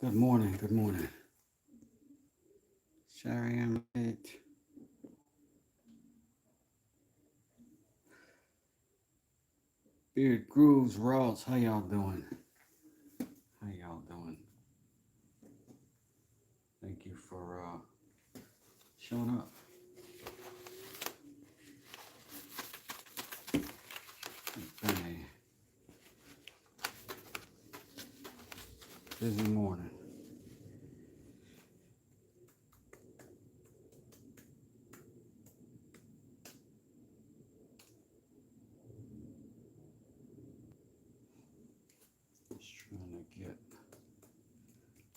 Good morning, good morning. Sorry I'm late. Beard Grooves, Ross, how y'all doing? How y'all doing? Thank you for showing up. It's been a busy morning. Just trying to get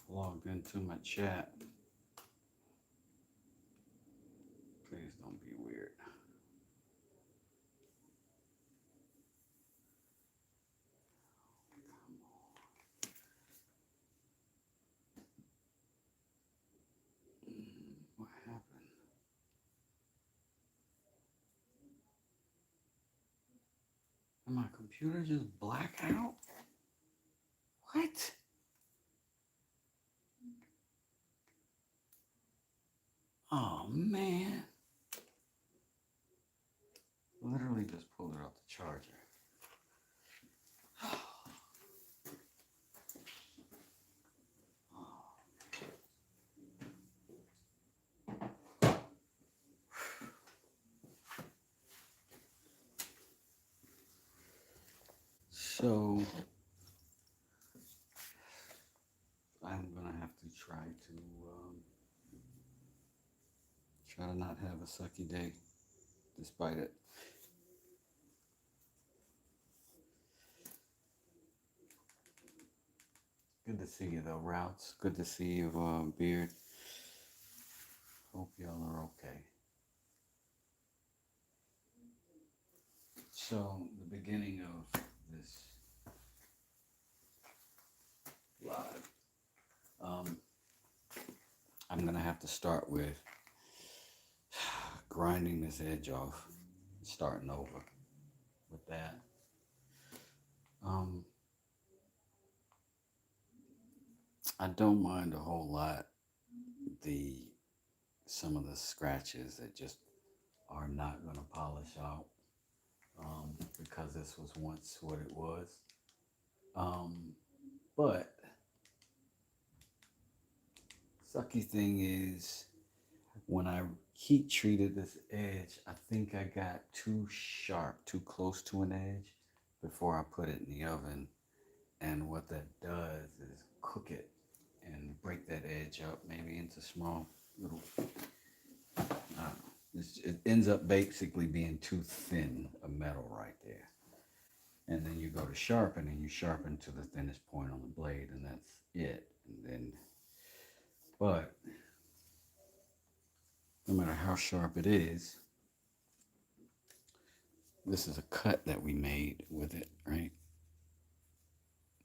logged into my chat. Please don't be weird. What happened? Did my computer just black out? What? Oh man. Literally just pulled it off the charger. So I'm gonna have to try to not have a sucky day, despite it. Good to see you though, Routes. Good to see you, Beard. Hope y'all are okay. So the beginning of this live, I'm gonna have to start with grinding this edge off, starting over with that. Um, I don't mind a whole lot the some of the scratches that just are not gonna polish out, because this was once what it was. But sucky thing is when I heat treated this edge, I think I got too sharp, too close to an edge before I put it in the oven. And what that does is cook it and break that edge up maybe into small little, I don't know. It ends up basically being too thin a metal right there. And then you go to sharpen and you sharpen to the thinnest point on the blade and that's it. And then, but no matter how sharp it is, this is a cut that we made with it, right?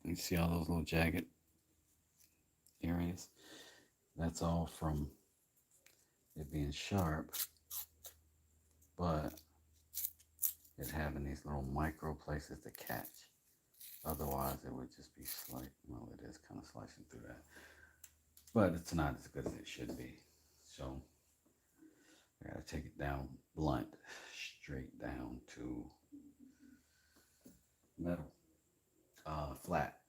You see all those little jagged areas? That's all from it being sharp, but it having these little micro places to catch. Otherwise, it would just be slight. Well, it is kind of slicing through that, but it's not as good as it should be. So I gotta take it down blunt, straight down to metal, flat,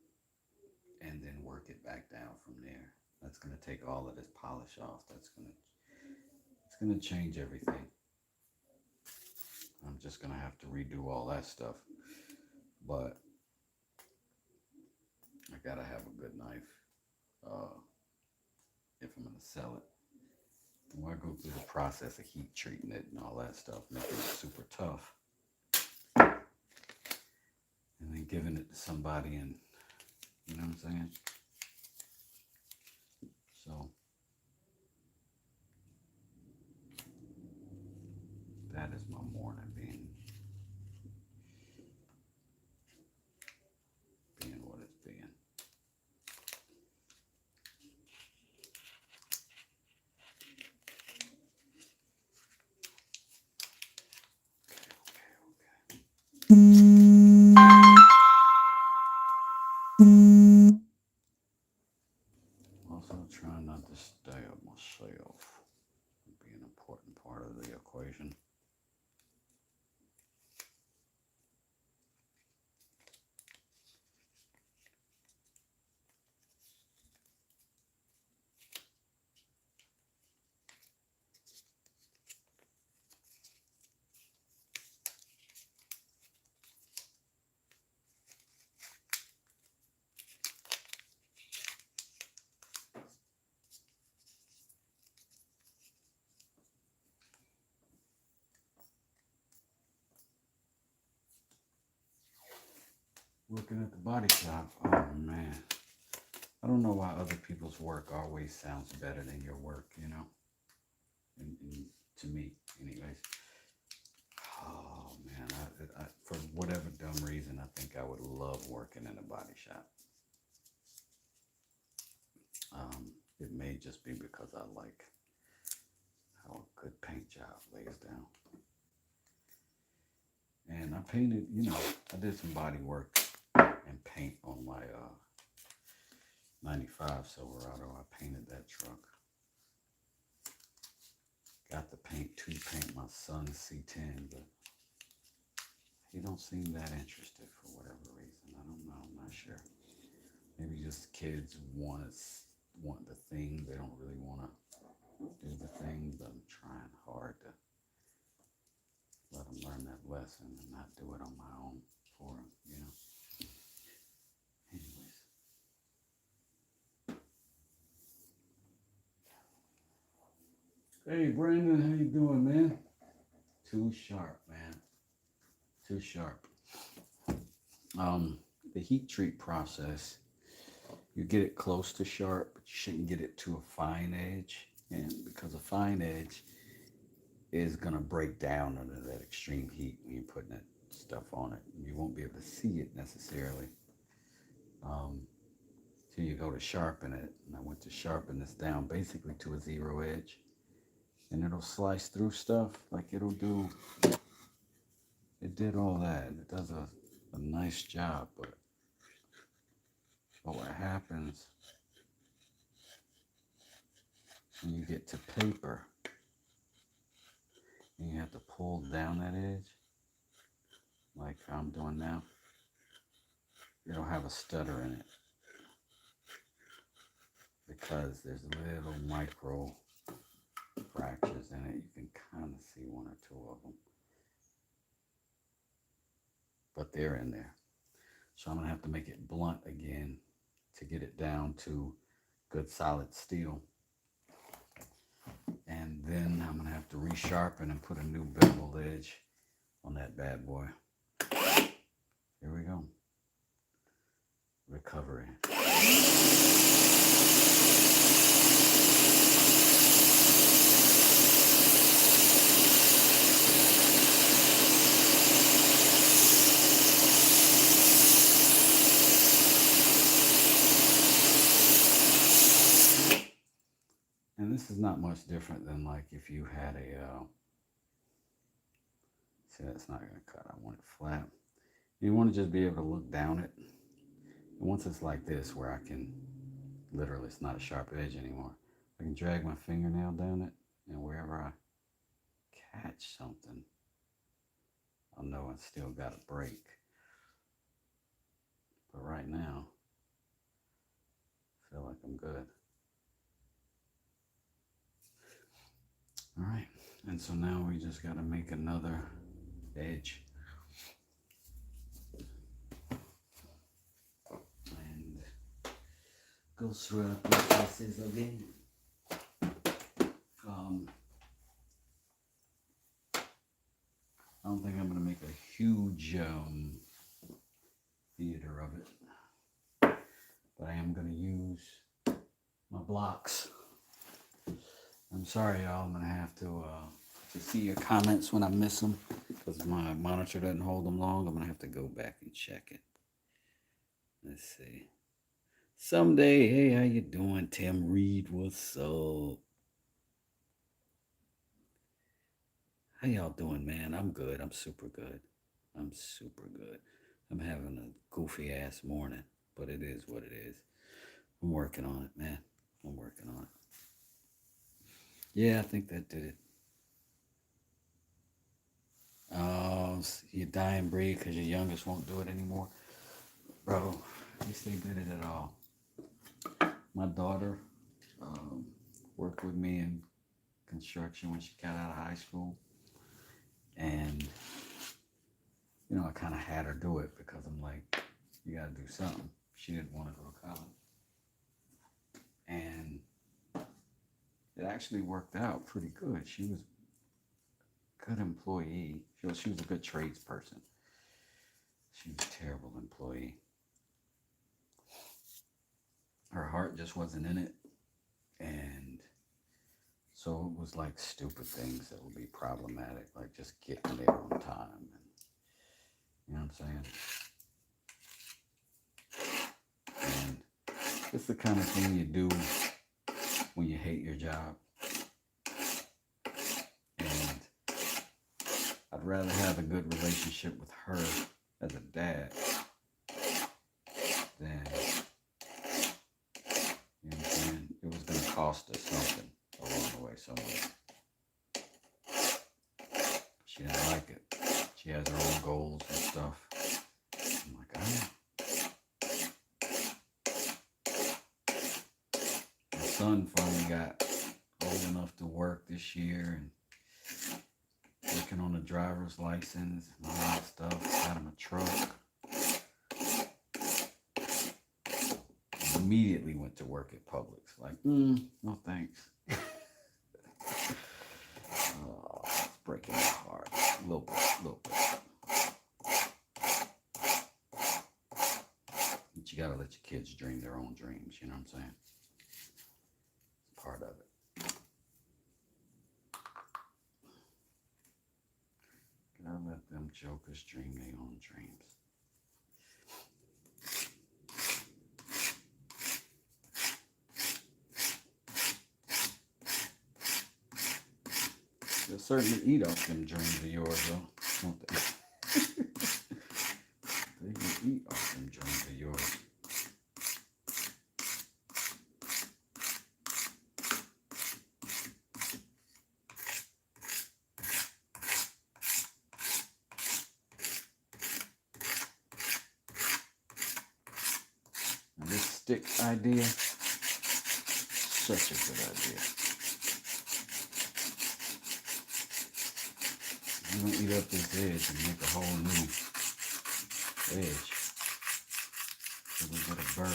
and then work it back down from there. That's gonna take all of this polish off. It's gonna change everything. I'm just gonna have to redo all that stuff. But I gotta have a good knife if I'm gonna sell it. When I go through the process of heat treating it and all that stuff, making it super tough, and then giving it to somebody, and you know what I'm saying? So that is my morning being what it's being. trying not to stab myself. It'd be an important part of the equation. Working at the body shop, oh man. I don't know why other people's work always sounds better than your work, you know? And to me, anyways. Oh man, for whatever dumb reason, I think I would love working in a body shop. It may just be because I like how a good paint job lays down. And I painted, I did some body work and paint on my 95 Silverado. I painted that truck. Got the paint to paint my son's C10, but he don't seem that interested for whatever reason. I don't know. I'm not sure. Maybe just kids want the thing. They don't really want to do the thing, but I'm trying hard to let them learn that lesson and not do it on my own for them, Anyways. Hey, Brandon, how you doing, man? Too sharp, man. Too sharp. The heat treat process, you get it close to sharp, but you shouldn't get it to a fine edge. And because a fine edge is going to break down under that extreme heat when you're putting that stuff on it. You won't be able to see it necessarily till you go to sharpen it. And I went to sharpen this down basically to a 0 edge. And it'll slice through stuff like it'll do. It did all that. It does a nice job, but what happens when you get to paper and you have to pull down that edge, like I'm doing now, it'll have a stutter in it because there's little micro fractures in it. You can kind of see one or two of them, but they're in there. So I'm gonna have to make it blunt again to get it down to good solid steel. And then I'm gonna have to resharpen and put a new beveled edge on that bad boy. Here we go. Recovery. And this is not much different than like if you had a, see, that's not gonna cut, I want it flat. You want to just be able to look down it. And once it's like this, where I can, literally, it's not a sharp edge anymore. I can drag my fingernail down it, and wherever I catch something, I'll know it's still got a break. But right now, I feel like I'm good. All right, and so now we just got to make another edge. And go throughout the process again. I don't think I'm going to make a huge theater of it, but I am going to use my blocks. I'm sorry, y'all. I'm going to have to see your comments when I miss them because my monitor doesn't hold them long. I'm going to have to go back and check it. Let's see. Someday, hey, how you doing? Tim Reed, what's up? How y'all doing, man? I'm good. I'm super good. I'm super good. I'm having a goofy ass morning, but it is what it is. I'm working on it, man. I'm working on it. Yeah, I think that did it. Oh, you dying breed because your youngest won't do it anymore. Bro, at least they did it at all. My daughter um, worked with me in construction when she got out of high school. And, I kind of had her do it because I'm like, you got to do something. She didn't want to go to college. And it actually worked out pretty good. She was a good employee. She was a good tradesperson. She was a terrible employee. Her heart just wasn't in it. And so it was like stupid things that would be problematic, like just getting there on time. And, you know what I'm saying? And it's the kind of thing you do when you hate your job. And I'd rather have a good relationship with her as a dad than, you know what I'm saying? It was going to cost us something along the way somewhere. She didn't like it. She has her own goals and stuff. I'm like, all right. My son finally got old enough to work this year and working on a driver's license and all that stuff. Got him a truck. Immediately went to work at Publix. Like, no thanks. Oh, it's breaking my heart. A little bit. But you gotta let your kids dream their own dreams, you know what I'm saying? It's part of it. Gotta let them jokers dream their own dreams. They'll certainly eat off them dreams of yours, though, won't they? They can eat off them dreams of yours. And this stick idea, such a good idea. I'm gonna eat up this edge and make a whole new edge. So we get a burr.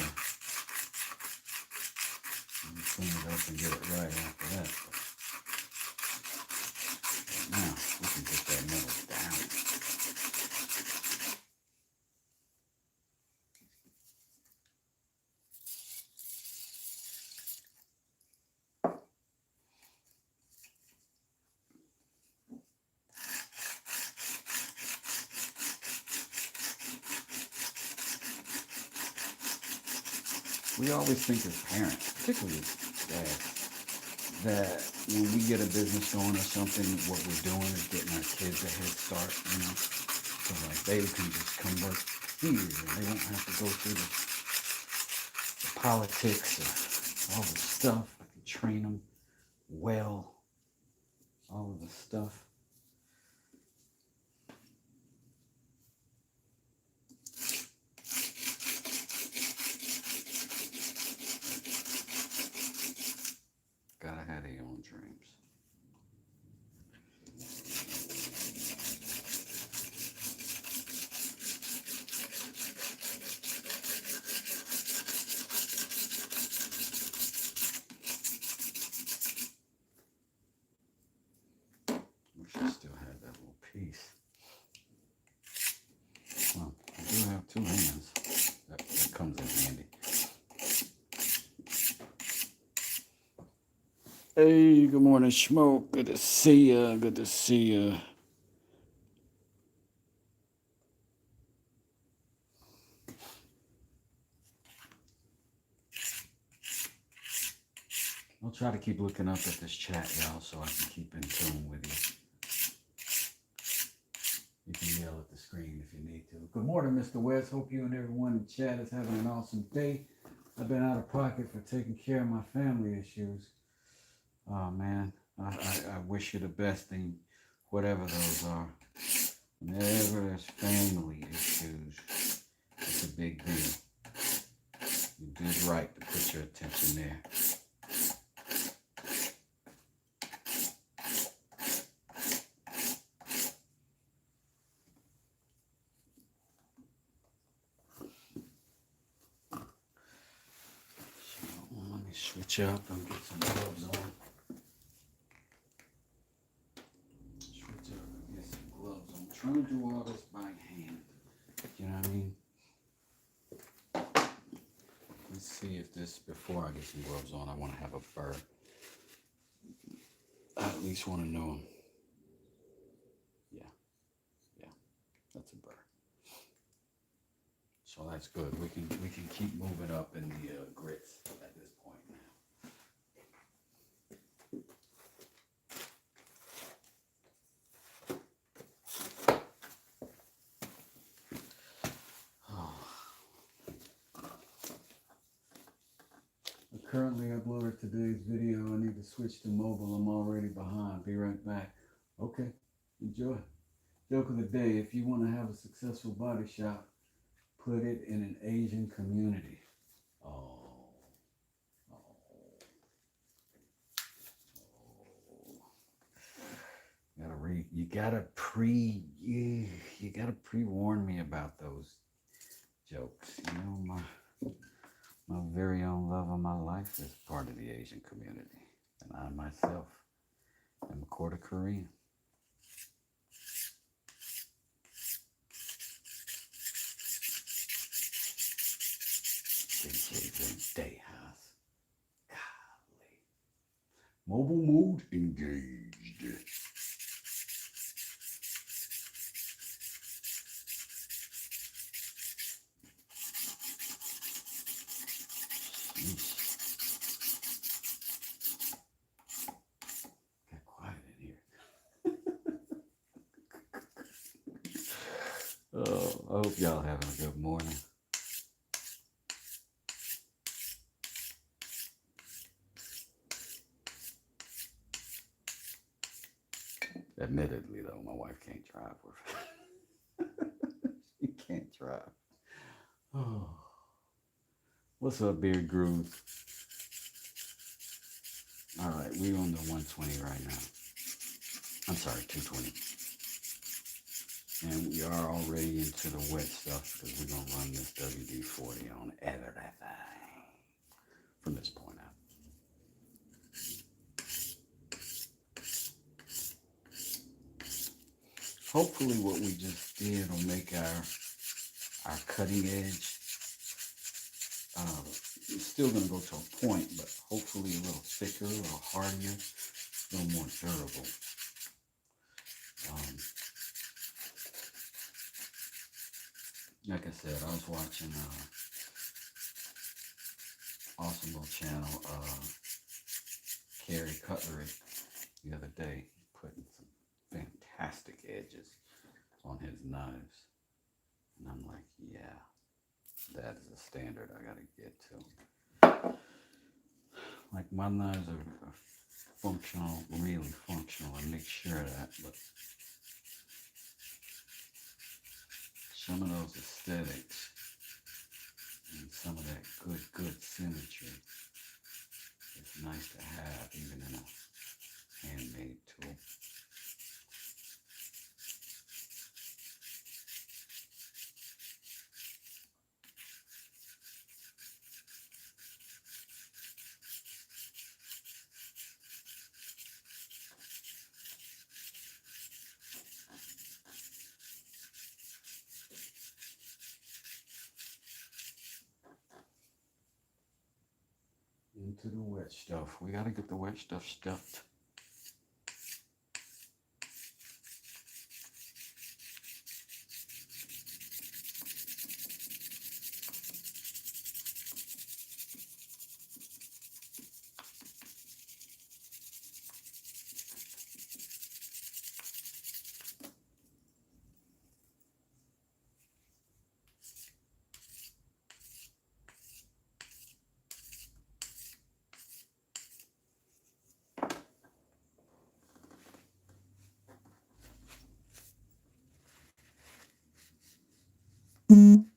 And clean it up and get it right after that. But now we can get that metal down. We always think as parents, particularly as dads, that when we get a business going or something, what we're doing is getting our kids a head start, So like they can just come work here and they won't have to go through the politics or all the stuff. I can train them well, all of the stuff. Gotta have their own dreams. Wish I still had that little piece. Well, I do have two hands. That comes in handy. Hey, good morning, Smoke. Good to see ya. Good to see ya. I'll try to keep looking up at this chat, y'all, so I can keep in tune with you. You can yell at the screen if you need to. Good morning, Mr. West. Hope you and everyone in chat is having an awesome day. I've been out of pocket for taking care of my family issues. Oh man, I wish you the best in whatever those are. Whenever there's family issues, it's a big deal. You did right to put your attention there. So let me switch up and get some gloves on. Switch up and get some gloves on. I'm trying to do all this by hand. You know what I mean? Let's see if this, before I get some gloves on, I want to have a burr. I at least want to know. Yeah, that's a burr. So that's good. We can keep moving up in the grits at this point now. Oh. I currently uploaded today's video. I need to switch to mobile. I'm already behind. Be right back. Okay, enjoy. Joke of the day: if you want to have a successful body shop, put it in an Asian community. Oh. You gotta pre-warn me about those jokes. You know, my very own love of my life is part of the Asian community, and I myself am a quarter Korean. JJ's Day House. Golly. Mobile mode engaged. Got quiet in here. Oh, I hope y'all having a good morning. Admittedly, though, my wife can't drive with her. She can't drive. Oh. What's up, Beard Groove? All right, we're on the 120 right now. I'm sorry, 220. And we are already into the wet stuff because we're going to run this WD-40 on everything from this point out. Hopefully what we just did will make our cutting edge, it's still going to go to a point, but hopefully a little thicker, a little hardier, a little more durable. Like I said, I was watching awesome little channel, Carrie Cutlery, the other day, putting some fantastic edges on his knives. And I'm like, yeah, that is a standard I got to get to. Like, my knives are functional, really functional, and make sure of that, but some of those aesthetics and some of that good symmetry is nice to have even in a handmade tool. Into the wet stuff. We gotta get the wet stuff stuffed.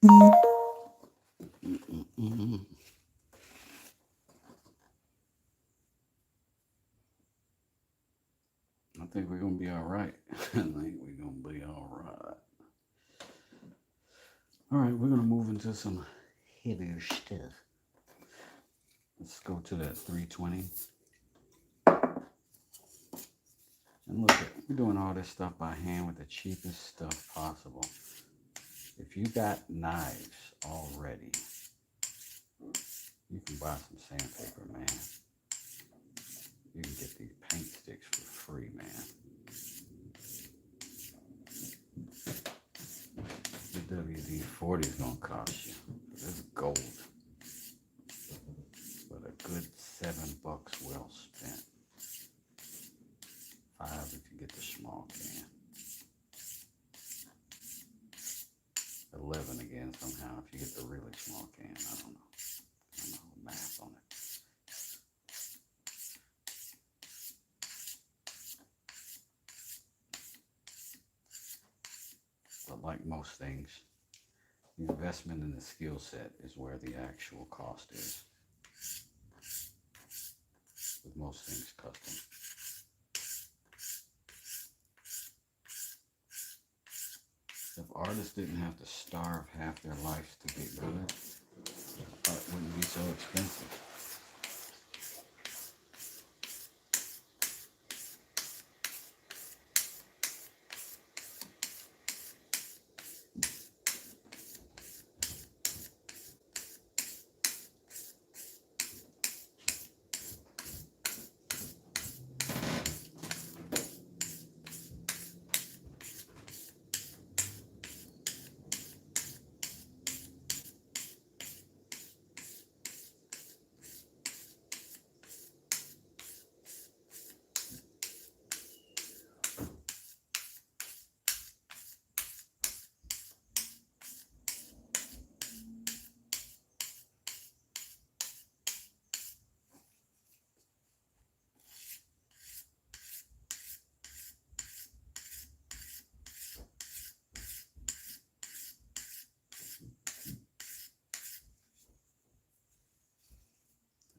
Mm-mm-mm. I think we're gonna be all right. I think we're gonna be all right. All right, we're gonna move into some heavier stuff. Let's go to that 320. And look, we're doing all this stuff by hand with the cheapest stuff possible. If you got knives already, you can buy some sandpaper, man. You can get these paint sticks for free, man. The WD-40 is gonna cost you. This is gold, but a good $7 well spent. 5 if you get the small can. 11 again somehow if you get the really small can. I don't know. I don't know the math on it. But like most things, the investment in the skill set is where the actual cost is. With most things custom. If artists didn't have to starve half their lives to get good, art wouldn't be so expensive.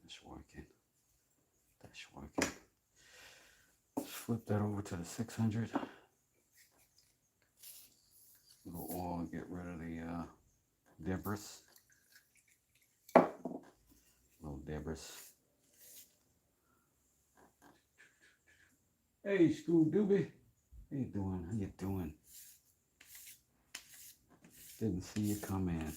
That's working. That's working. Let's flip that over to the 600. Little oil and get rid of the debris. Little debris. Hey, Scoob Dooby. How you doing? How you doing? Didn't see you come in.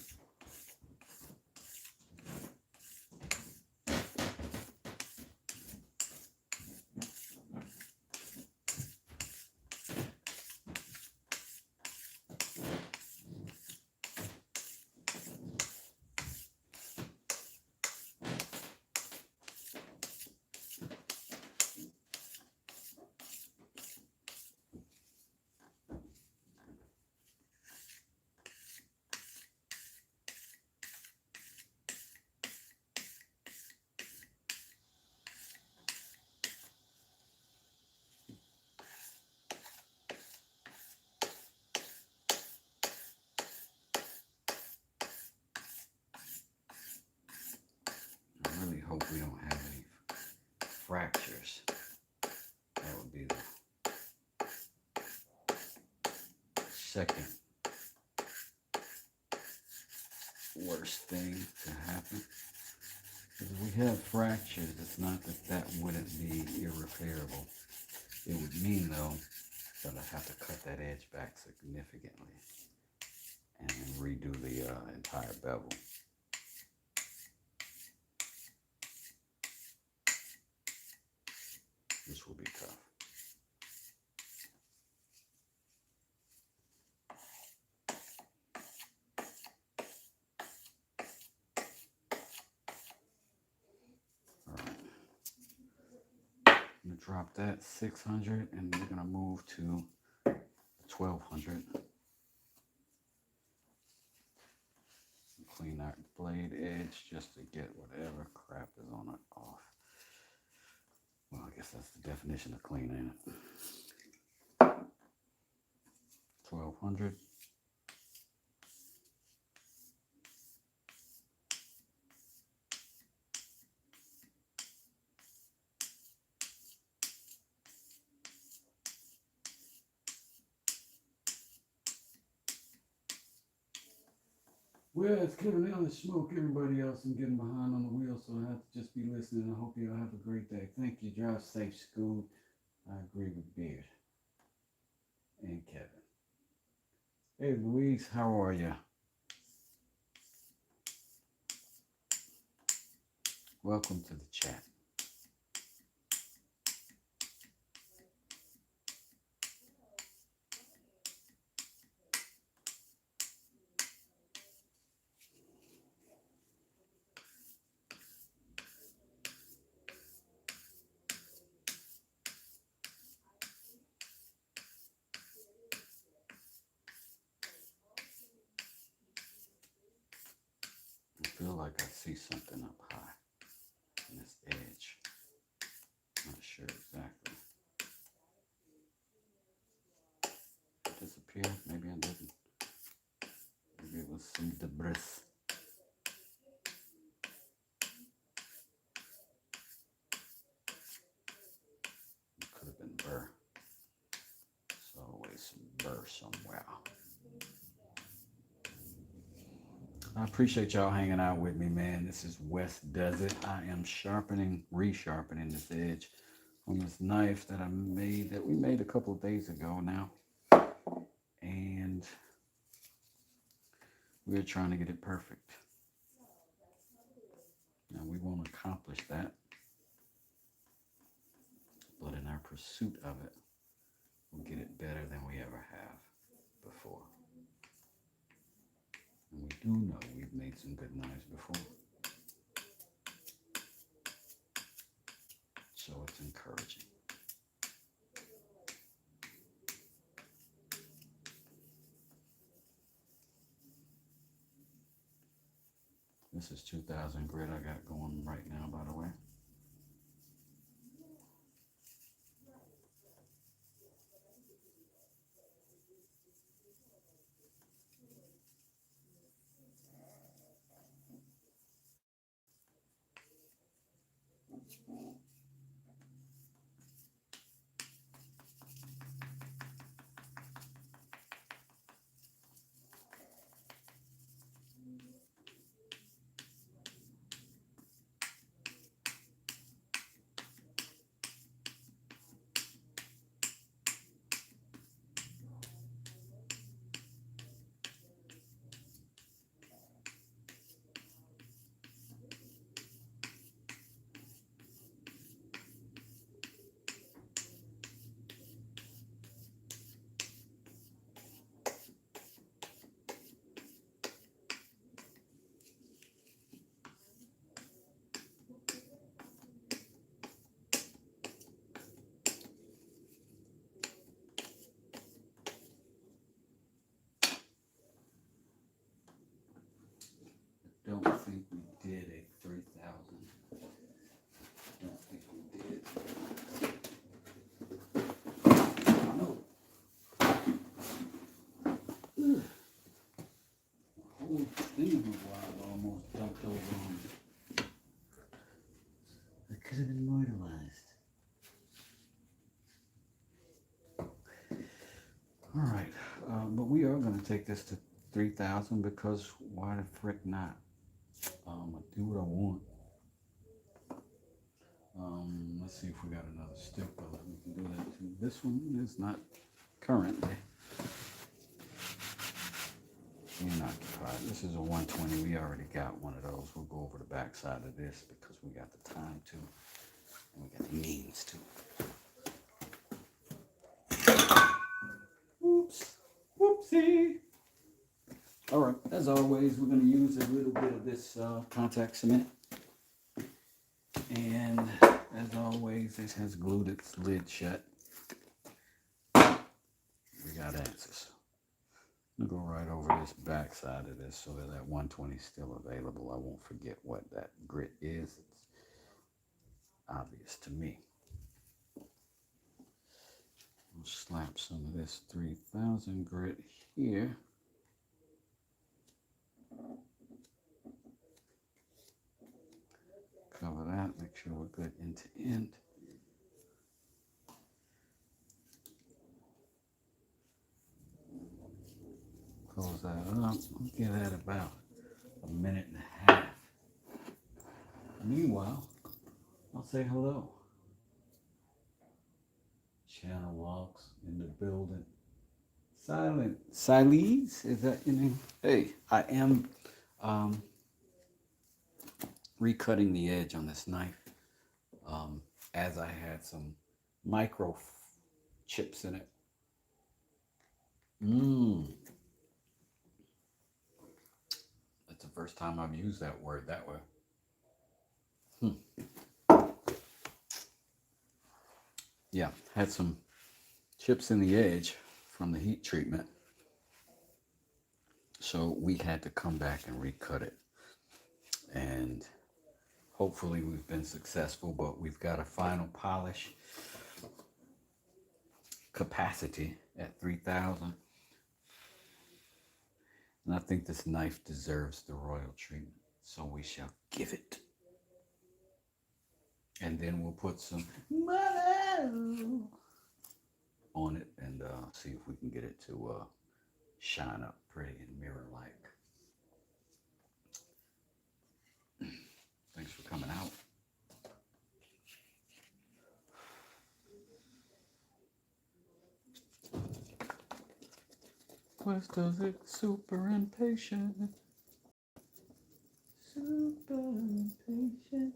I really hope we don't have any fractures. That would be the second worst thing to happen. If we have fractures, it's not that that wouldn't be irreparable. It would mean, though, that I have to cut that edge back significantly and redo the entire bevel. This will be tough. All right. I'm gonna drop that 600 and we're gonna move to 1200. Clean that blade edge just to get whatever crap is on it off. Well, I guess that's the definition of clean, ain't it? 1200. Well, it's Kevin Ellis, smoke everybody else. I'm getting behind on the wheel, so I have to just be listening. I hope you all have a great day. Thank you. Drive safe, Scoot. I agree with Beard and Kevin. Hey, Louise, how are you? Welcome to the chat. I feel like I see something up high on this edge. Not sure exactly. It disappeared. Maybe I didn't. Maybe it was some debris. It could have been burr. There's always some burr somewhere. I appreciate y'all hanging out with me, man. This is West Desert. I am resharpening this edge on this knife that we made a couple of days ago now. And we're trying to get it perfect. Now we won't accomplish that, but in our pursuit of it, we'll get it better than we ever have before. And we do know we've made some good knives before. So it's encouraging. This is 2000 grit I got going right now, by the way. Don't think we did a 3000. Don't think we did. No. The whole thingamabob almost dumped over on me. I could have been immortalized. All right, but we are going to take this to 3000 because why the frick not? I do what I want. Let's see if we got another stick bullet. We can do that too. This one is not currently being occupied. This is a 120. We already got one of those. We'll go over the back side of this because we got the time to, and we got the means to. Oops. Whoopsie. All right, as always, we're going to use a little bit of this contact cement. And as always, this has glued its lid shut. We got answers. I'm going to go right over this back side of this so that 120 is still available. I won't forget what that grit is. It's obvious to me. We'll slap some of this 3000 grit here. Cover that, make sure we're good end to end. Close that up. We'll get at about minute and a half. Meanwhile, I'll say hello. Channel Walks in the building. Silent. Siles, is that your name? Hey, I am recutting the edge on this knife as I had some micro chips in it. That's the first time I've used that word that way. Yeah, had some chips in the edge from the heat treatment. So we had to come back and recut it. And hopefully we've been successful, but we've got a final polish capacity at 3,000. And I think this knife deserves the royal treatment. So we shall give it. And then we'll put some money on it and see if we can get it to shine up pretty and mirror-like. Thanks for coming out. West does it super impatient. Super impatient.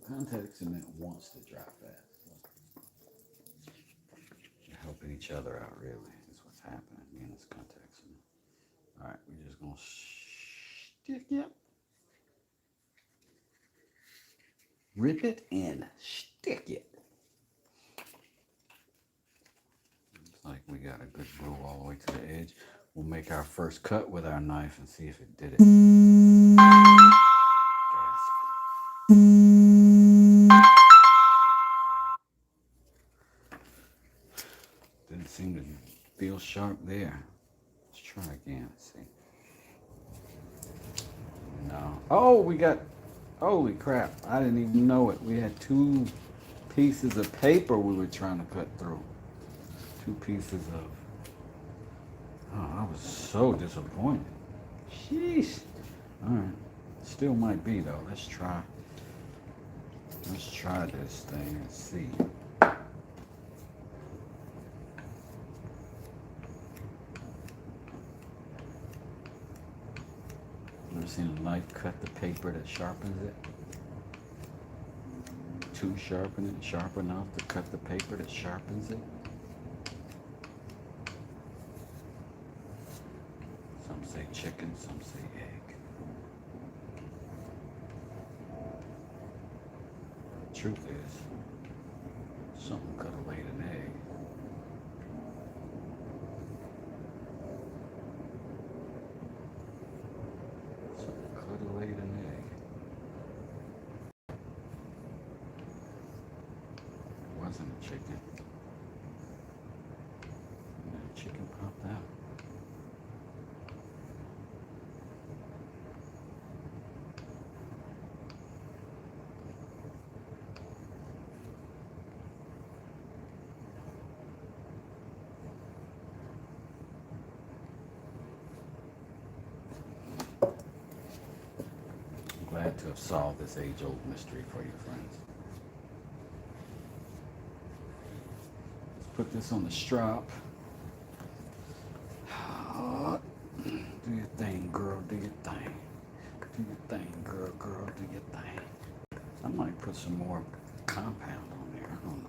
Contact cement wants to dry fast. So we're helping each other out, really, is what's happening. Me and this contact cement. All right, we're just going to stick it. Rip it and stick it. Looks like we got a good glue all the way to the edge. We'll make our first cut with our knife and see if it did it. Didn't seem to feel sharp there. Let's try again. Let's see. No. Oh, we got. Holy crap. I didn't even know it. We had 2 pieces of paper we were trying to cut through. 2 pieces of. Oh, I was so disappointed. Sheesh. All right. Still might be, though. Let's try. Let's try this thing and see. Ever seen a knife cut the paper that sharpens it? Too sharpen it, sharp enough to cut the paper that sharpens it? Some say chicken, some say egg. The truth is, something could have laid an egg. Something could have laid an egg. It wasn't a chicken. And the chicken popped out. Glad to have solved this age-old mystery for you, friends. Let's put this on the strap. Do your thing, girl, do your thing. Do your thing, girl, do your thing. I might put some more compound on there, I don't know.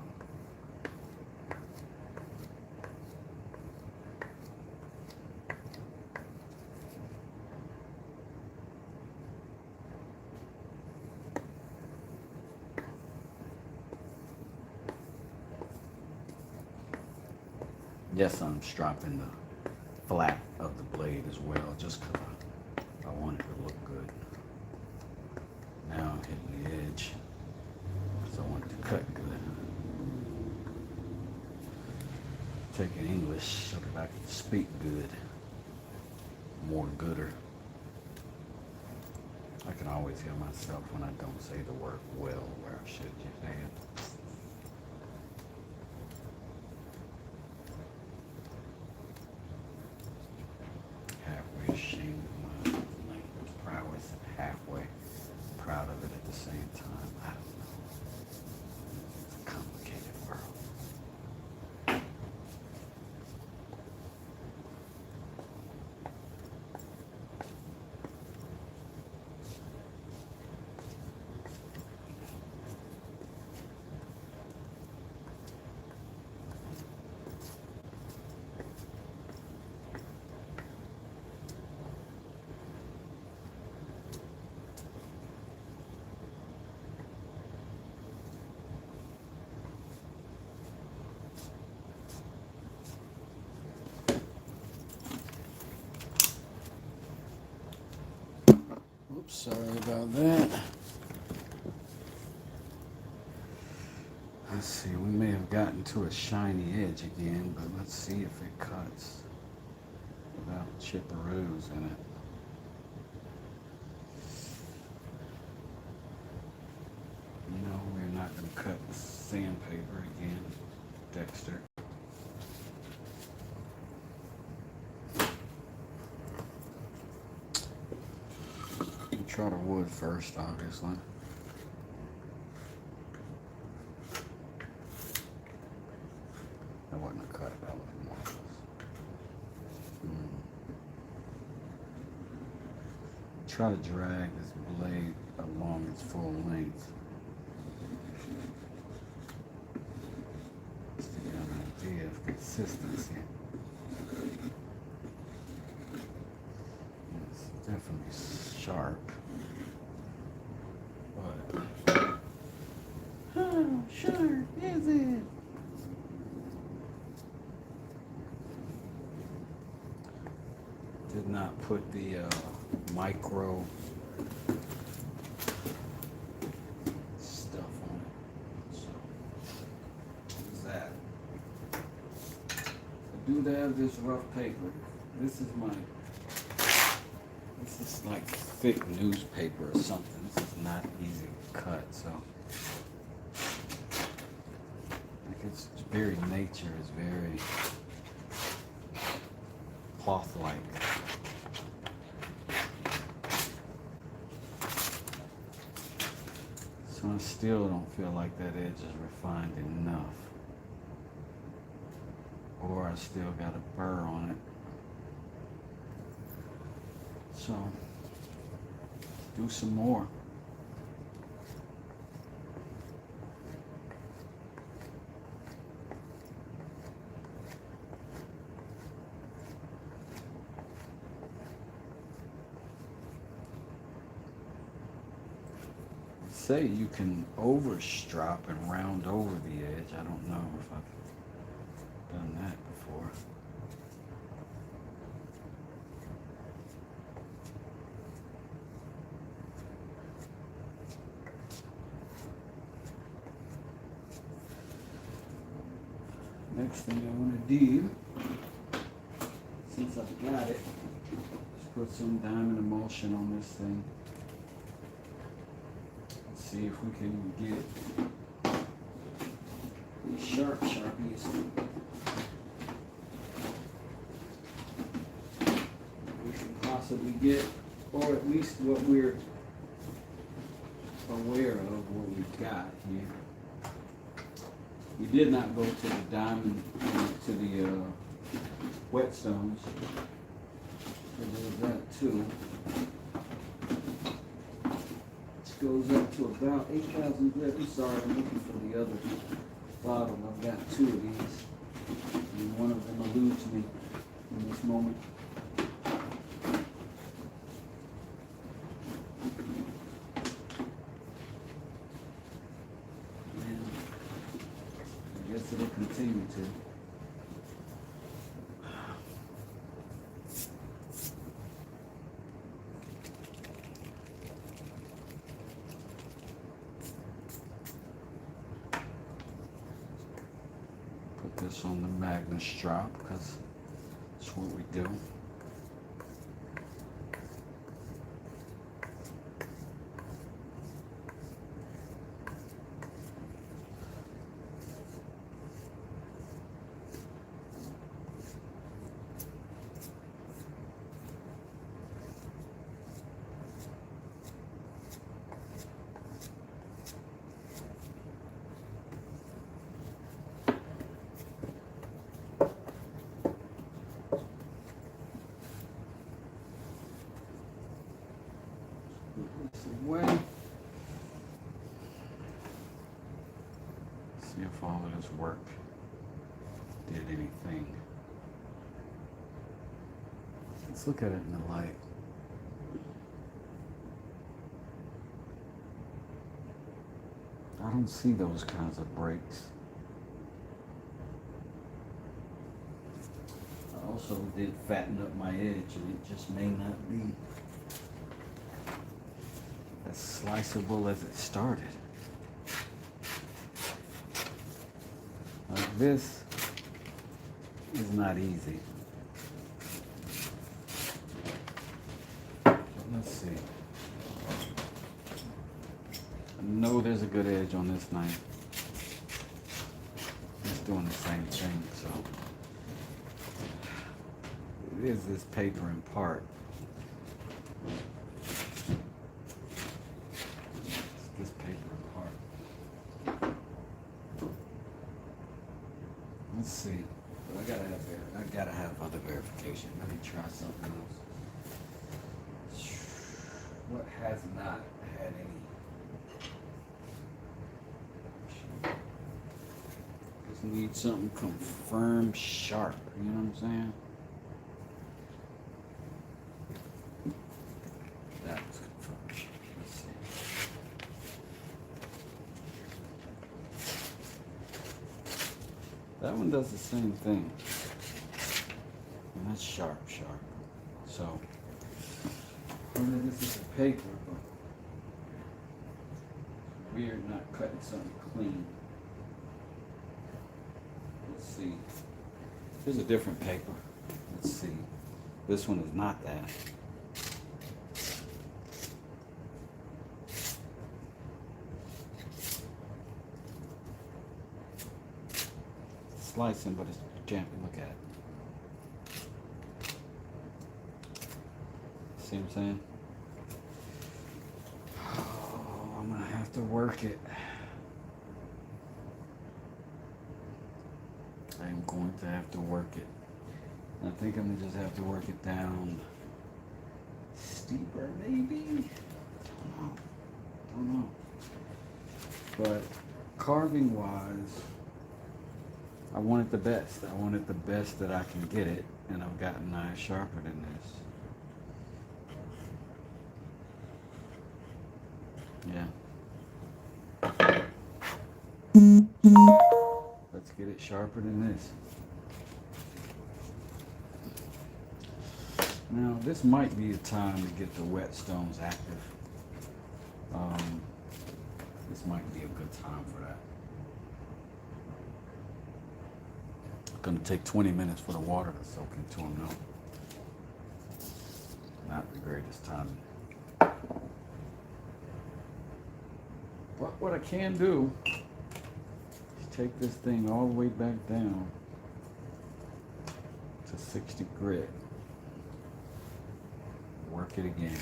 Yes, I'm strapping the flat of the blade as well, just because I want it to look good. Now I'm hitting the edge, so I want it to cut good. Taking English so that I can speak good, more gooder. I can always hear myself when I don't say the word well where I should just say it. the same time. I don't know. It's a complicated world. Oops, sorry about that. Let's see, we may have gotten to a shiny edge again, but let's see if it cuts without chipperoos in it. No, we're not going to cut sandpaper again, Dexter. We'll try the wood first, obviously. That wasn't a cut, that was more. Try to drag this blade along its full length. Just to get an idea of consistency. It's definitely sharp. But how sharp is it? Did not put the micro stuff on it. So what's that? I do have this rough paper. This is like thick newspaper or something. This is not easy to cut, so like its very nature is very cloth-like. So I still don't feel like that edge is refined enough. Or I still got a burr on it. So, do some more. Say you can overstrop and round over the edge. I don't know if I've done that before. Next thing I want to do, since I've got it, is put some diamond emulsion on this thing. See if we can get these Sharpies. We can possibly get, or at least what we're aware of, what we've got here. We did not go to the diamond, to the whetstones. So there's that too. Goes up to about 8,000 grit. I'm sorry, I'm looking for the other bottle. I've got two of these, and one of them eludes me in this moment. And I guess it'll continue to. This on the MagnaStrop because that's what we do. Put this away. See if all of this work did anything. Let's look at it in the light. I don't see those kinds of breaks. I also did fatten up my edge, and it just may not be as sliceable as it started. This is not easy. Let's see. I know there's a good edge on this knife. It's doing the same thing, so it is this paper in part. It's this paper in part. Let's see. But I gotta have other verification. Let me try something else. What has not had any? Just need something confirmed sharp. You know what I'm saying? That's confirmed sharp. Let's see. That one does the same thing. And that's sharp. So, this is a paper, but it's weird not cutting something clean. Let's see. Here's a different paper. Let's see. This one is not that. Slicing, but it's jamming. Look at it. See what I'm saying? Oh, I'm gonna have to work it. I'm going to have to work it. I think I'm gonna just have to work it down steeper, maybe. Don't know. But carving wise, I want it the best. I want it the best that I can get it, and I've gotten knives sharper than this. Yeah. Let's get it sharper than this. Now, this might be a time to get the whetstones active. This might be a good time for that. It's gonna take 20 minutes for the water to soak into them now. Not the greatest time. But what I can do is take this thing all the way back down to 60 grit. Work it again.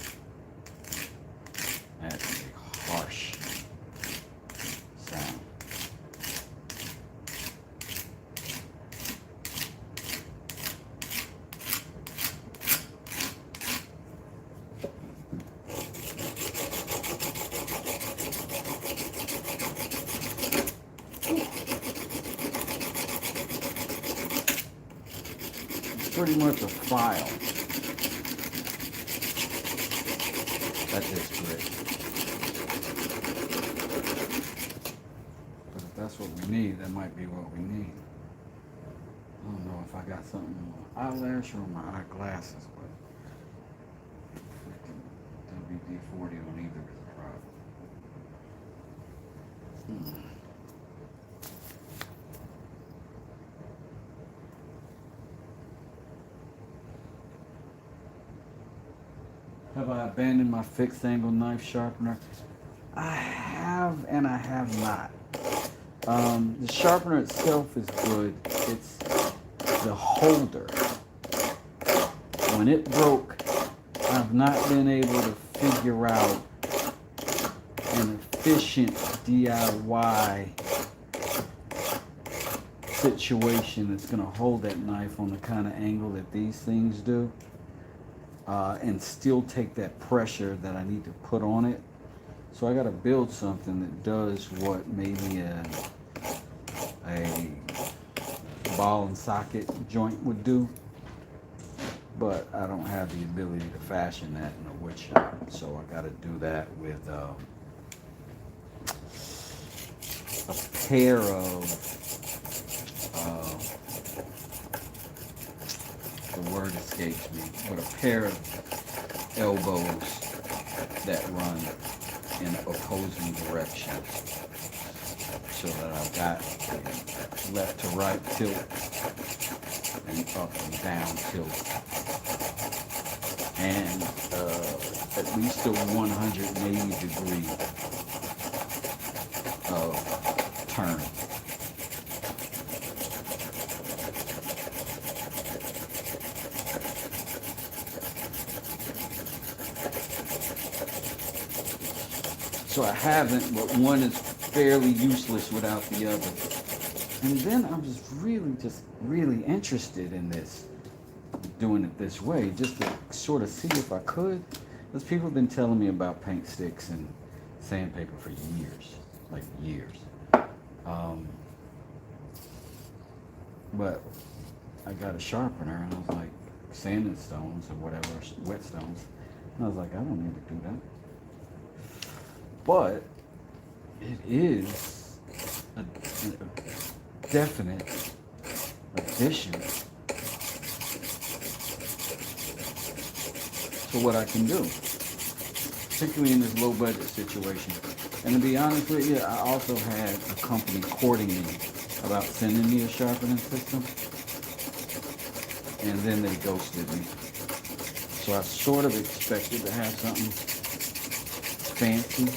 That's a harsh sound. It's pretty much a file. That is great. But if that's what we need, that might be what we need. I don't know if I got something on my eyelash or my eyeglasses, but freaking WD-40 on either is a problem. Have I abandoned my fixed angle knife sharpener? I have and I have not. The sharpener itself is good. It's the holder. When it broke, I've not been able to figure out an efficient DIY situation that's going to hold that knife on the kind of angle that these things do. and still take that pressure that I need to put on it. So I got to build something that does what maybe a ball and socket joint would do, but I don't have the ability to fashion that in a wood shop. So I got to do that with a pair of the word escapes me, but a pair of elbows that run in opposing directions, so that I've got left to right tilt and up and down tilt, and at least a 180 degree of turn. So I haven't, but one is fairly useless without the other. And then I was really interested in this, doing it this way, just to sort of see if I could. Because people have been telling me about paint sticks and sandpaper for years, like years. But I got a sharpener, and I was like, sanding stones or whatever, whetstones. And I was like, I don't need to do that. But it is a definite addition to what I can do, particularly in this low budget situation. And to be honest with you, I also had a company courting me about sending me a sharpening system, and then they ghosted me. So I sort of expected to have something fancy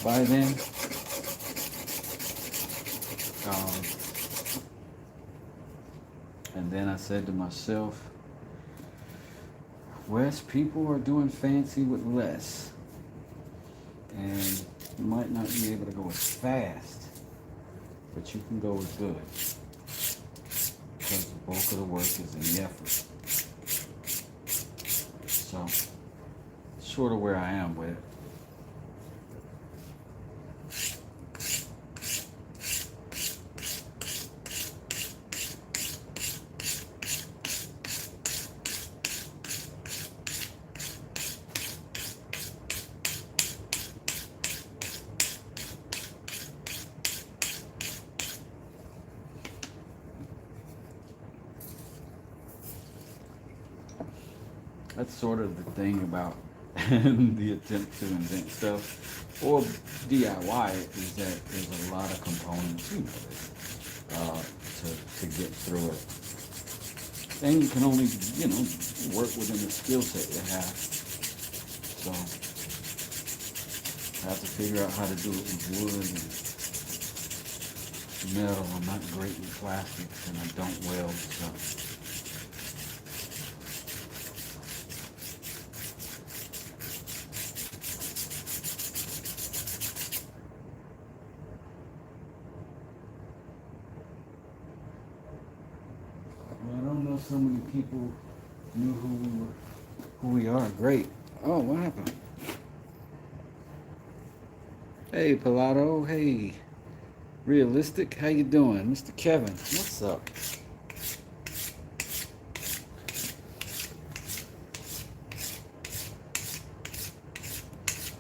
by then. And then I said to myself, Wes, people are doing fancy with less, and you might not be able to go as fast, but you can go as good, because the bulk of the work is in the effort. So, sort of where I am with it. That's sort of the thing about the attempt to invent stuff or DIY it, is that there's a lot of components, you know this, to get through it. And you can only, work within the skill set you have. So I have to figure out how to do it with wood and metal. I'm not great with plastics, and I don't weld, so. So many people knew who we are. Great. Oh, what happened? Hey, Pilato. Hey, Realistic. How you doing, Mr. Kevin? What's up?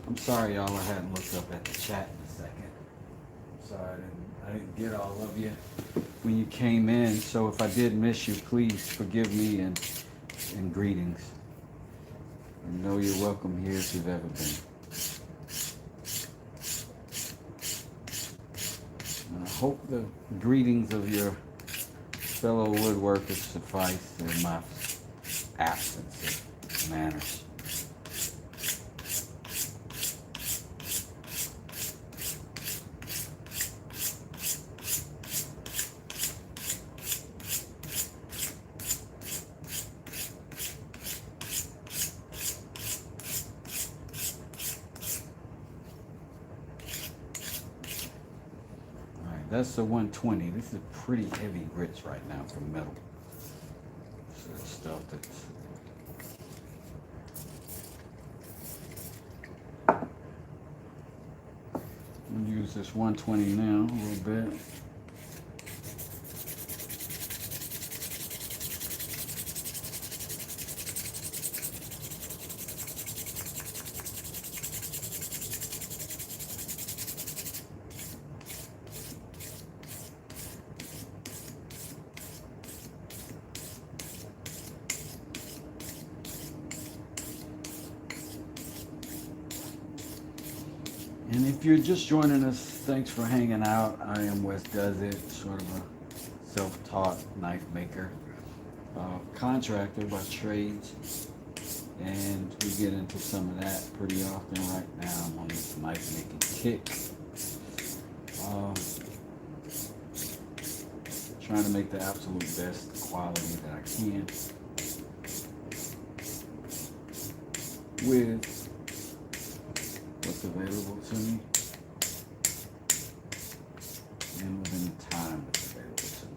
I'm sorry, y'all. I hadn't looked up at the chat in a second. Sorry, I didn't get all of you when you came in, so if I did miss you, please forgive me and greetings. I know you're welcome here if you've ever been. And I hope the greetings of your fellow woodworkers suffice in my absence of manners. That's the 120. This is pretty heavy grits right now for metal. So stuff that's use this 120 now a little bit. And if you're just joining us, thanks for hanging out. I am Wes Does It, sort of a self-taught knife maker, contractor by trades, and we get into some of that pretty often. Right now I'm on this knife making kick, trying to make the absolute best quality that I can with what's available to me and within the time that's available to me.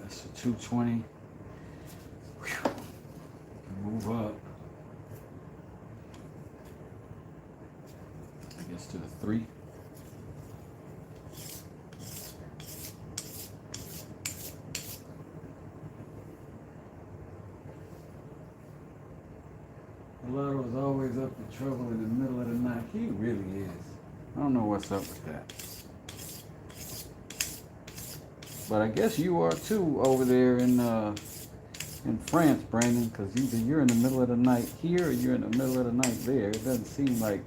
That's a 220. Whew. Move up, I guess, to the 3. Mulatto is always up to trouble in the middle of the night. He really is. I don't know what's up with that. But I guess you are too over there in France, Brandon, because either you're in the middle of the night here or you're in the middle of the night there. It doesn't seem like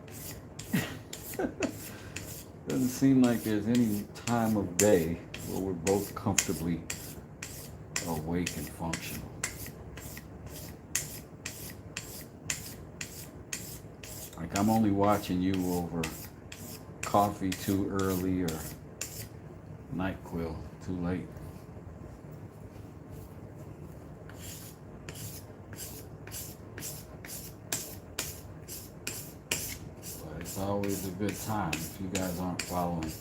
there's any time of day where we're both comfortably awake and functional. Like I'm only watching you over coffee too early or NyQuil too late. But it's always a good time if you guys aren't following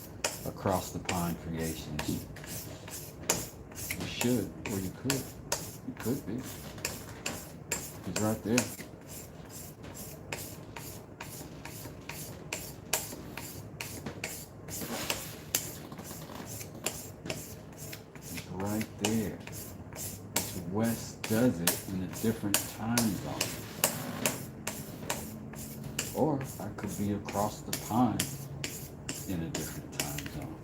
Across the Pond Creations. You should, or you could. You could be. He's right there. Right there. It's Wes Does It in a different time zone. Or I could be across the pond in a different time zone.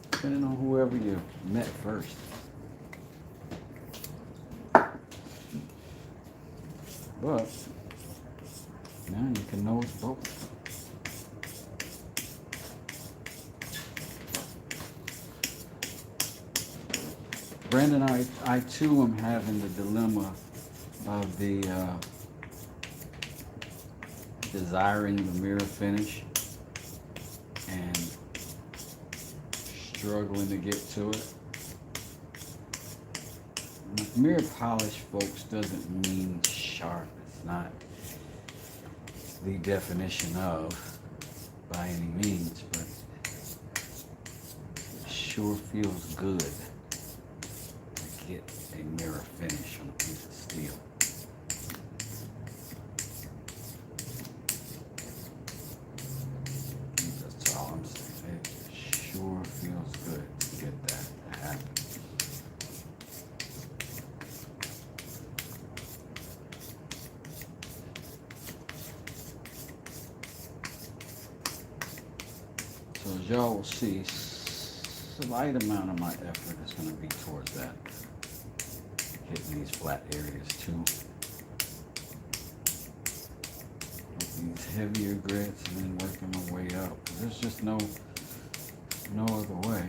Depending on whoever you met first. But now you can know it's both. Brandon, I too am having the dilemma of the desiring the mirror finish and struggling to get to it. Mirror polish, folks, doesn't mean sharp. It's not the definition of by any means, but it sure feels good to get a mirror finish on a piece of steel. That's all I'm saying. It sure feels good to get that to happen. So as y'all will see, slight amount of my effort is going to be towards that. Hitting these flat areas too. With these heavier grits and then working my way up. There's just no other way.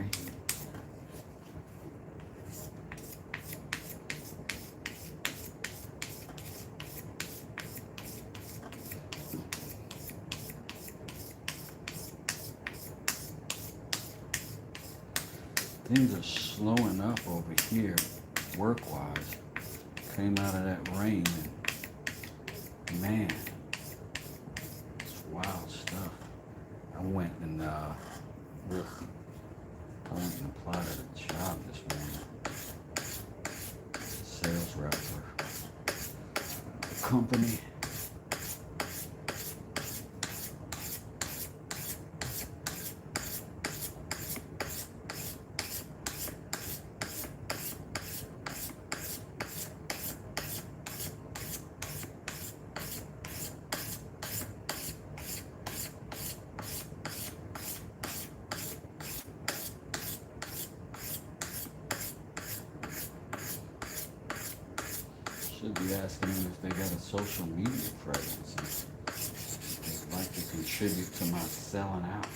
things are slowing up over here, work-wise. Came out of that rain, and man, it's wild stuff. I went and applied at a job this morning. Sales rep for a company. Should be asking them if they got a social media presence and they'd like to contribute to my selling out.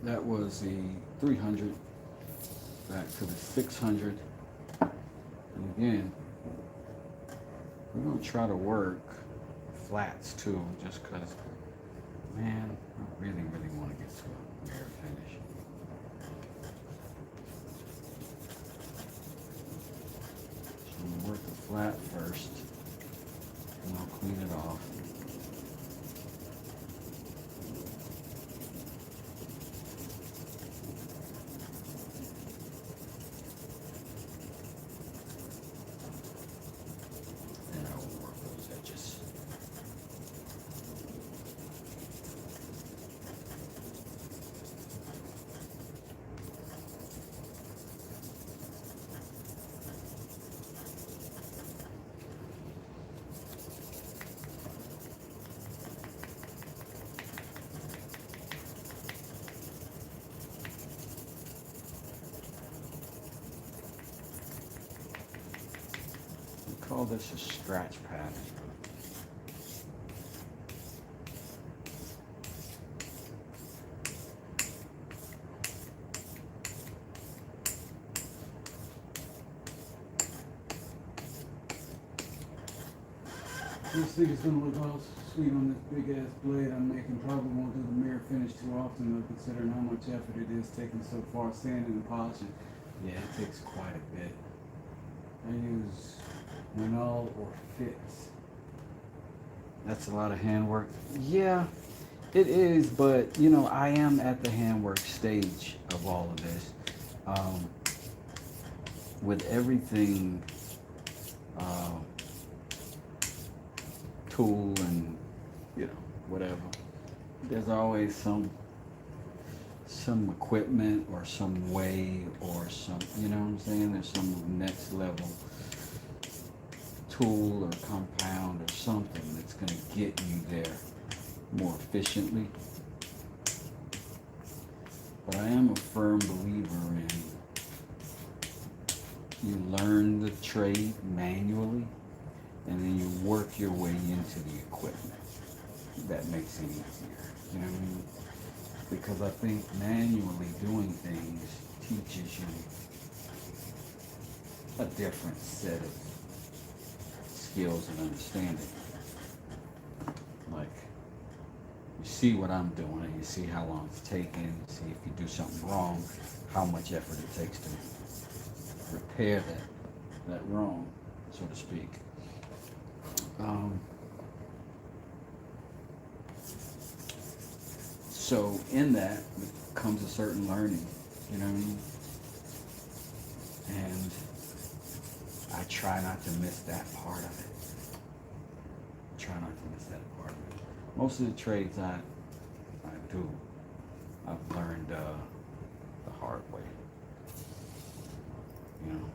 That was the 300, back to the 600. And again, we're going to try to work flats too, just because, man, I really want to get to a mirror finish. So I'm going to work the flat first, and I'll clean it off. Call this a scratch pattern. This thing is going to look all sweet on this big ass blade I'm making. Probably won't do the mirror finish too often though, considering how much effort it is taking so far sanding and polishing. Yeah, it takes quite a bit. I use Renal or Fitz. That's a lot of handwork. Yeah, it is, but you know, I am at the handwork stage of all of this. With everything tool and, you know, whatever, there's always some equipment or some way or some, you know what I'm saying? There's some next level tool or compound or something that's going to get you there more efficiently. But I am a firm believer in you learn the trade manually and then you work your way into the equipment. That makes it easier. You know what I mean? Because I think manually doing things teaches you a different set of skills and understanding. Like, you see what I'm doing and you see how long it's taking, you see if you do something wrong, how much effort it takes to repair that wrong, so to speak. So in that comes a certain learning, you know what I mean? And I try not to miss that part of it. Try not to miss that part of it. Most of the trades I do, I've learned the hard way. You know,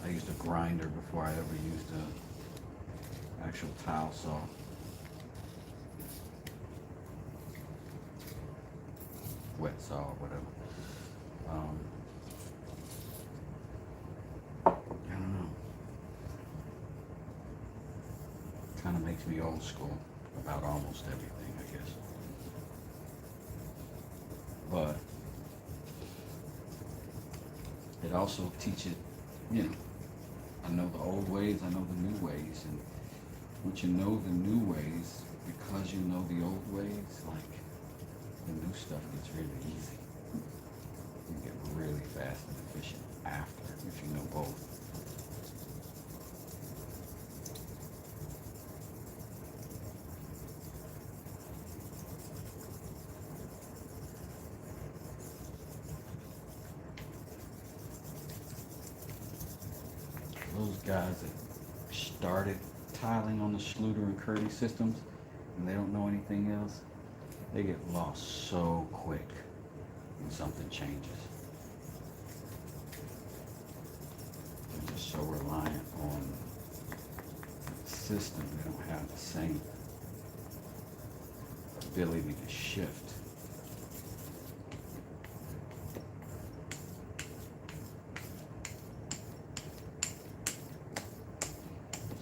I used a grinder before I ever used a actual tile saw. wet saw or whatever. I don't know. Kind of makes me old school about almost everything, I guess. But it also teaches, you know, I know the old ways, I know the new ways, and once you know the new ways, because you know the old ways, like, the new stuff gets really easy. You get really fast and efficient after, if you know both. Those guys that started tiling on the Schluter and Curdy systems and they don't know anything else, they get lost so quick when something changes. They're just so reliant on the system, they don't have the same ability to shift.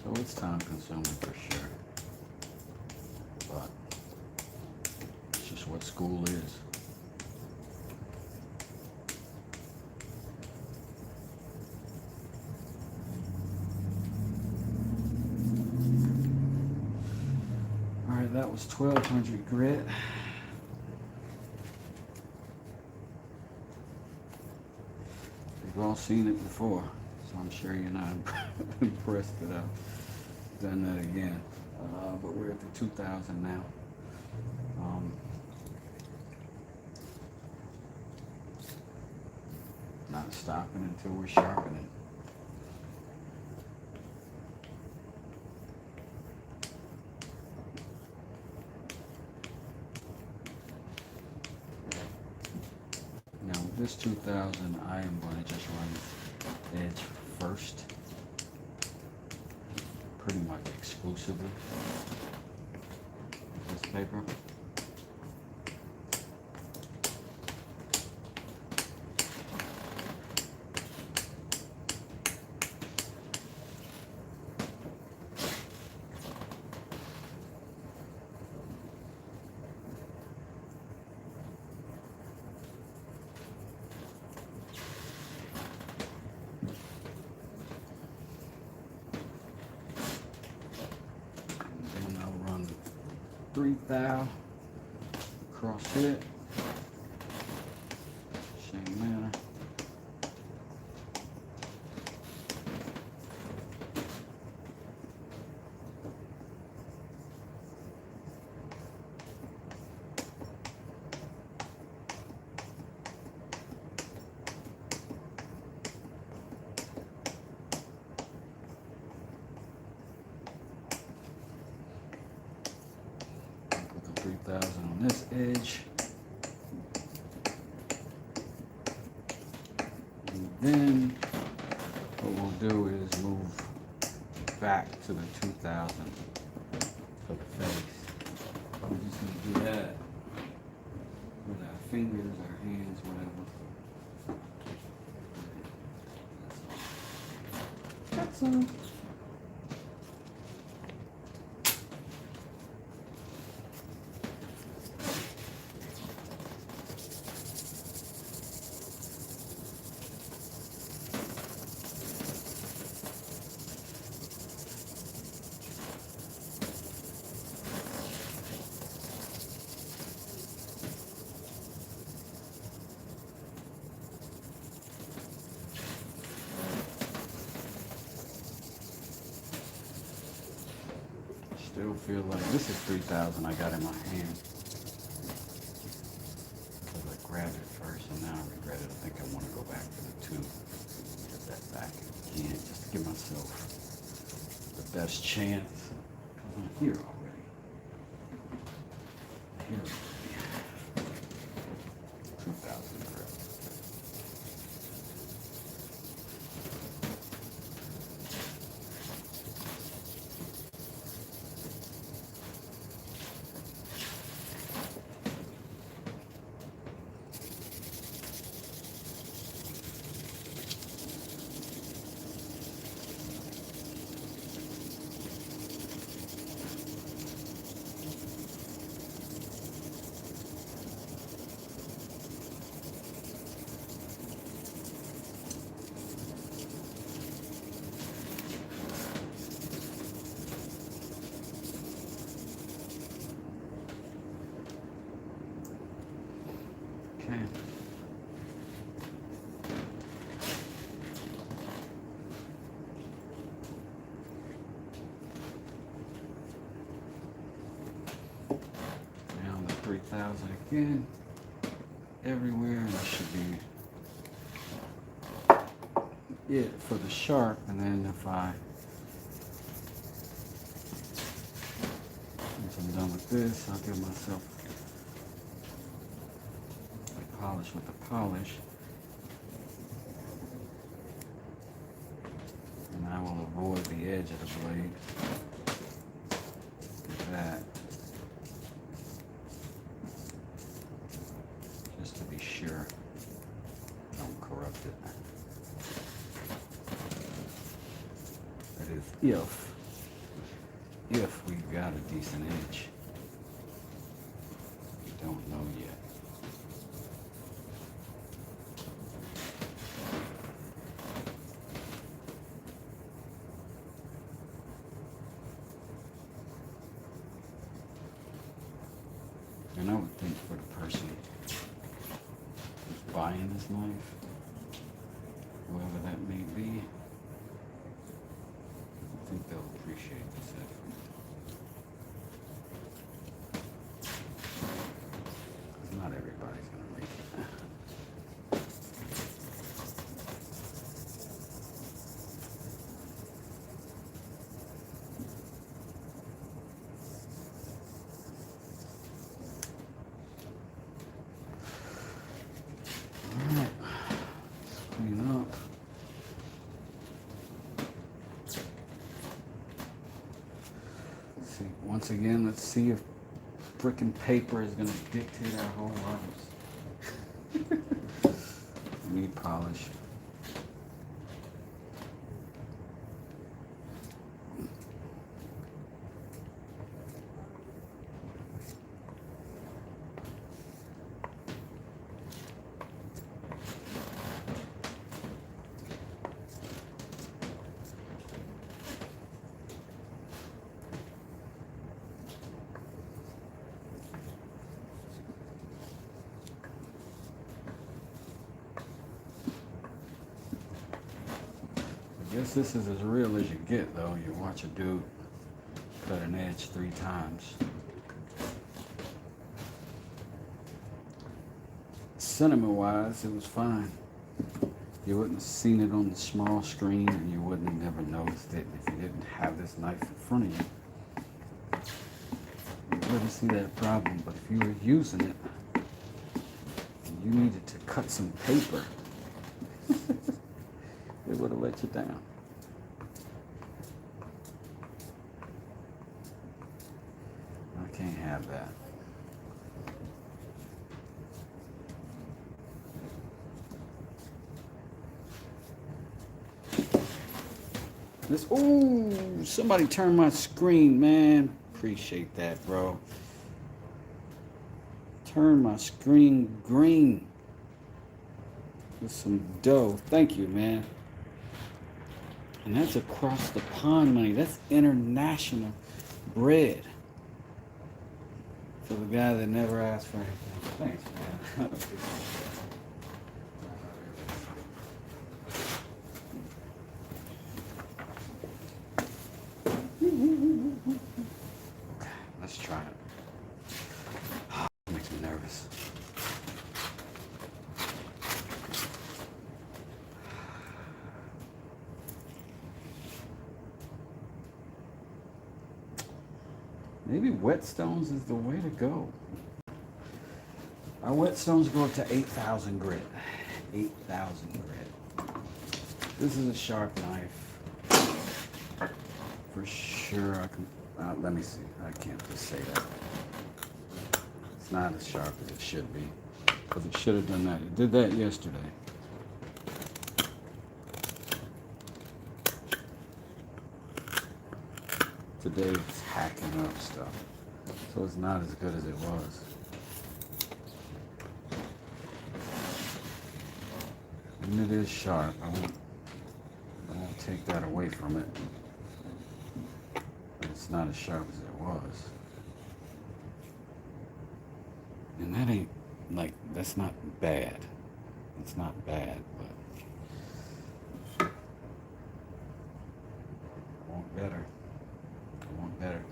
So it's time consuming for sure, but it's just what school is. All right, that was 1200 grit. You've all seen it before, so I'm sure you're not impressed that I've done that again. But we're at the 2000 now. Not stopping until we're sharpening. Now with this 2000, I am going to just run edge first, pretty much exclusively with this paper. And then I'll run 3 thou across it, same manner. Put the 3000 on this edge. And then what we'll do is move back to the 2000 for the face. We're just going to do that with our fingers, our hands, whatever. That's all. Still feel like this is 3000 I got in my hand. Because I grabbed it first and now I regret it. I think I want to go back to the 2. Get that back again just to give myself the best chance. Because I'm here already. Here already. 2000 grip. 1000 again everywhere, and that should be it for the sharp. And then once I'm done with this, I'll give myself a polish with the polish, and I will avoid the edge of the blade with that, just to be sure I don't corrupt it. That is if we've got a decent edge. We don't know yet. And I would think for the person who's buying this knife, whoever that may be, I think they'll appreciate this effort. Because not everybody's going to make it. Alright, let's clean up. See, once again, let's see if frickin' paper is gonna dictate our whole lives. Need polish. I guess this is as real as you get, though. You watch a dude cut an edge 3 times. Cinema-wise, it was fine. You wouldn't have seen it on the small screen, and you wouldn't have never noticed it if you didn't have this knife in front of you. You wouldn't see that problem, but if you were using it, and you needed to cut some paper, it would have let you down. I can't have that. This, ooh, somebody turned my screen, man. Appreciate that, bro. Turn my screen green with some dough. Thank you, man. And that's across the pond money. That's international bread. For the guy that never asked for anything. Thanks, man. Okay, let's try it. It makes me nervous. Maybe whetstones is the way to go. Our whetstones go up to 8,000 grit. 8,000 grit. This is a sharp knife. For sure, I can. Let me see. I can't just say that. It's not as sharp as it should be. Because it should have done that. It did that yesterday. Today it's hacking up stuff. So it's not as good as it was. And it is sharp. I won't take that away from it. But it's not as sharp as it was. And that ain't, like, that's not bad. It's not bad, but I want better. I want better.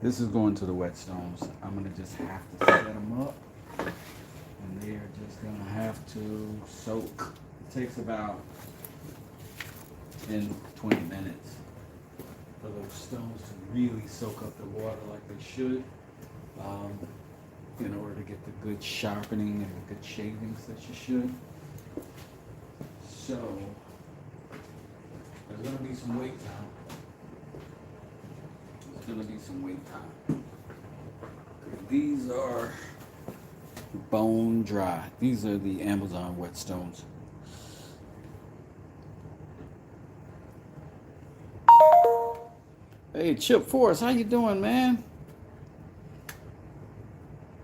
This is going to the whetstones. I'm gonna just have to set them up. just gonna have to soak. It takes about 10, 20 minutes for those stones to really soak up the water like they should, um, in order to get the good sharpening and the good shavings that you should. So there's gonna be some wait time. There's gonna be some wait time. These are bone dry. These are the Amazon whetstones. Hey, Chip Forrest, how you doing, man?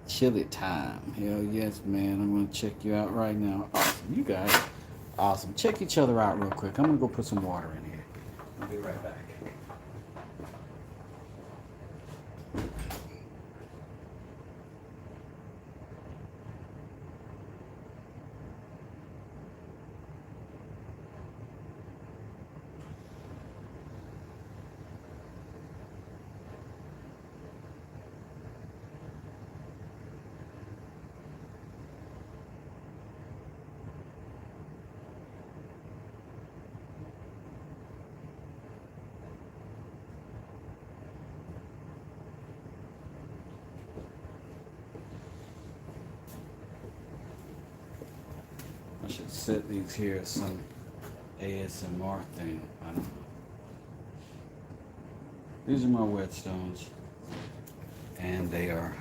Chili time. Hell yes, man. I'm gonna check you out right now. Awesome. You guys, awesome. Check each other out real quick. I'm gonna go put some water in here. I'll be right back. I should set these here as some ASMR thing. I don't know. These are my whetstones, and they are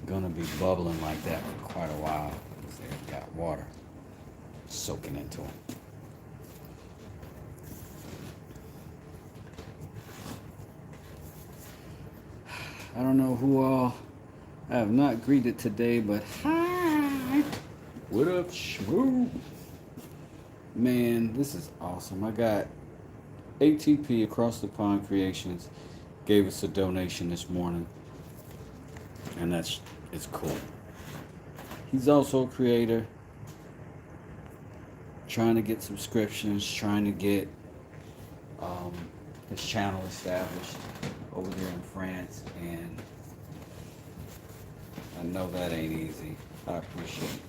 gonna be bubbling like that for quite a while because they've got water soaking into them. I don't know who all I have not greeted today, but hi. What up, Shmoo? Man, this is awesome. I got ATP Across the Pond Creations gave us a donation this morning, and it's cool. He's also a creator, trying to get subscriptions, trying to get his channel established over there in France, and I know that ain't easy. I appreciate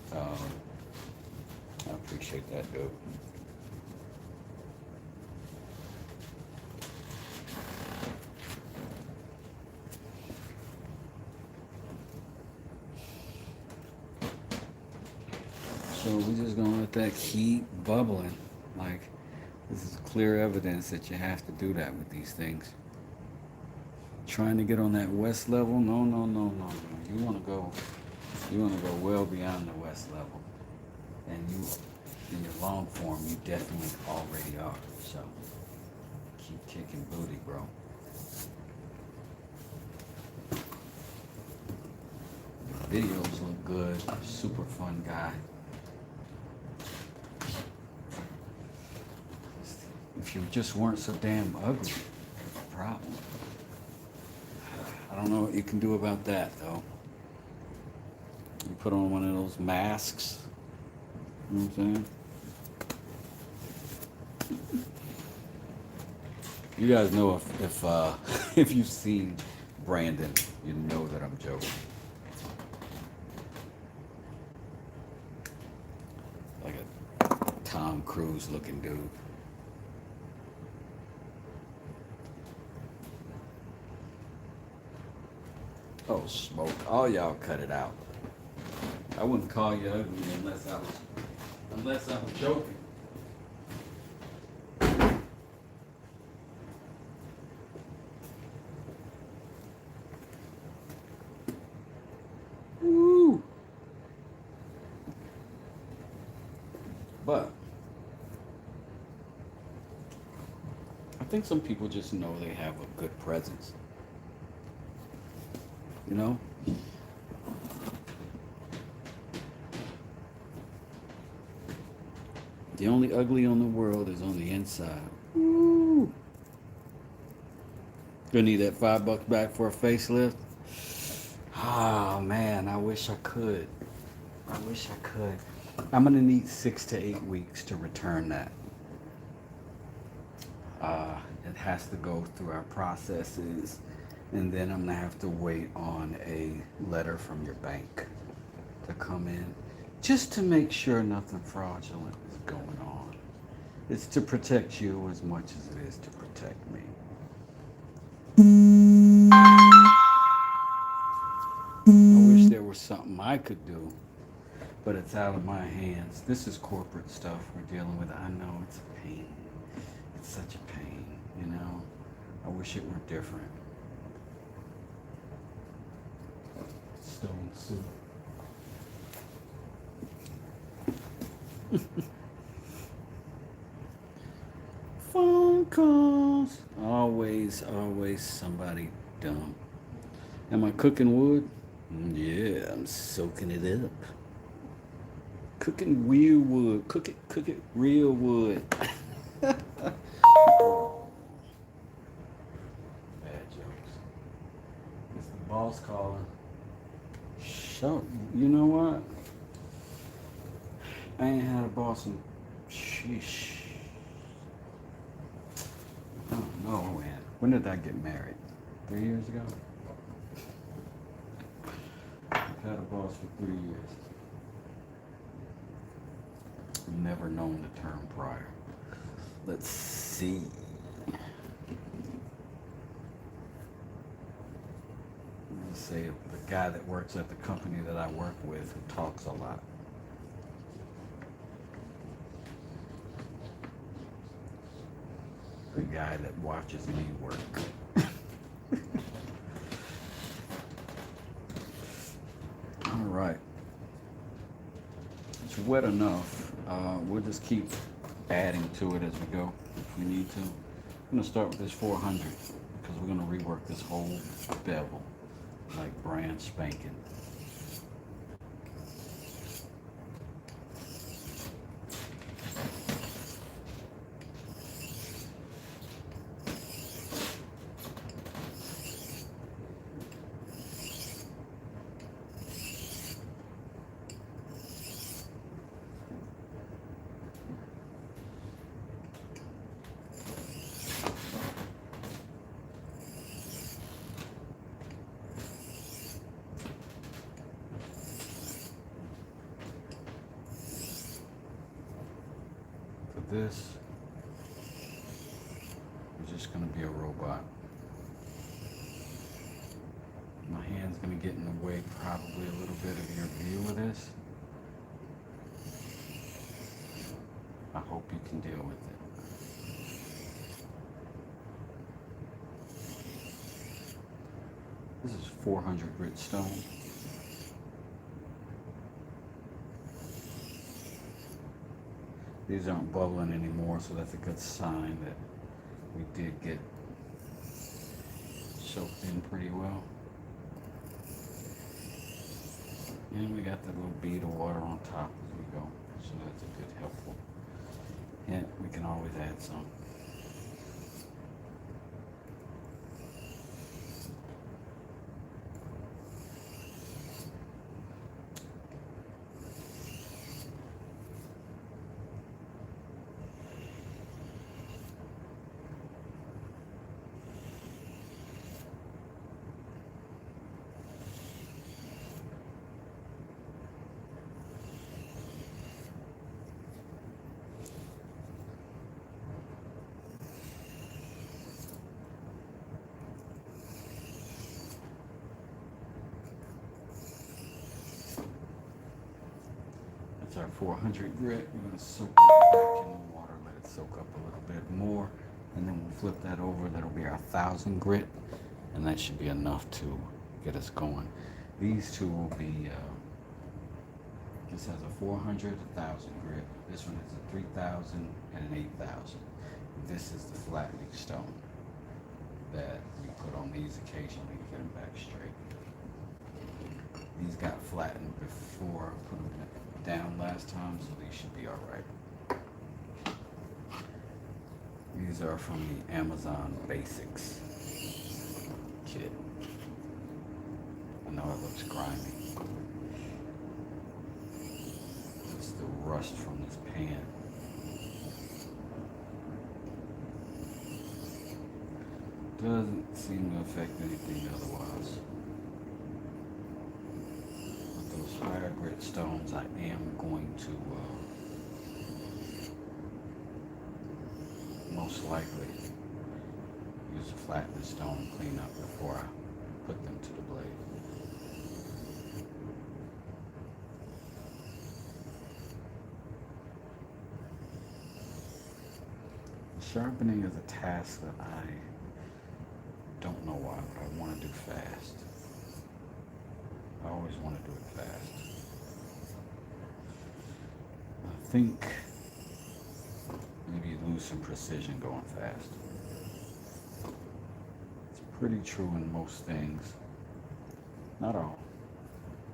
that, dude. So we're just gonna let that keep bubbling. Like, this is clear evidence that you have to do that with these things. Trying to get on that west level? No. You wanna go well beyond the west level. And you, in your long form, you definitely already are. So keep kicking booty, bro. Videos look good. Super fun guy. If you just weren't so damn ugly, that's a problem. I don't know what you can do about that, though. You put on one of those masks. You know what I'm saying? You guys know if if you've seen Brandon, you know that I'm joking. Like a Tom Cruise looking dude. Oh, smoke. All y'all cut it out. I wouldn't call you ugly unless I was joking. Woo! But I think some people just know they have a good presence. You know? The only ugly on the world is on the inside. Woo! Gonna need that $5 back for a facelift. Oh man, I wish I could. I'm gonna need 6 to 8 weeks to return that. It has to go through our processes, and then I'm gonna have to wait on a letter from your bank to come in just to make sure nothing fraudulent is going on. It's to protect you as much as it is to protect me. I wish there was something I could do, but it's out of my hands. This is corporate stuff we're dealing with. I know it's a pain. It's such a pain, you know. I wish it were different. Stone soup. Phone calls. Always, always somebody dumb. Am I cooking wood? Yeah, I'm soaking it up. Cooking real wood. Cook it real wood. Bad jokes. It's the boss calling. So, you know what? I ain't had a boss in, sheesh. I don't know, man. When did I get married? 3 years ago? I've had a boss for 3 years. Never known the term prior. Let's see. Let's say the guy that works at the company that I work with who talks a lot. The guy that watches me work. All right. It's wet enough. We'll just keep adding to it as we go if we need to. I'm going to start with this 400 because we're going to rework this whole bevel like brand spanking. This is just going to be a robot. My hand's going to get in the way probably a little bit of your view of this. I hope you can deal with it. This is 400 grit stone. These aren't bubbling anymore, so that's a good sign that we did get soaked in pretty well. And we got the little bead of water on top as we go, so that's a good helpful hint. We can always add some. That's our 400 grit. We're going to soak it back in the water, let it soak up a little bit more, and then we'll flip that over. That'll be our 1000 grit, and that should be enough to get us going. These two will be, this has a 400, 1000 grit. This one has a 3000 and an 8000. This is the flattening stone that we put on these occasionally to get them back straight. These got flattened before I put them down last time, so these should be all right. These are from the Amazon Basics kit. I know it looks grimy. It's the rust from this pan. Doesn't seem to affect anything otherwise. With those higher grit stones, I am going to most likely use a flattened stone cleanup before I put them to the blade. Sharpening is a task that I don't know why, but I want to do fast. I always want to do it fast. I think maybe you lose some precision going fast. It's pretty true in most things. Not all.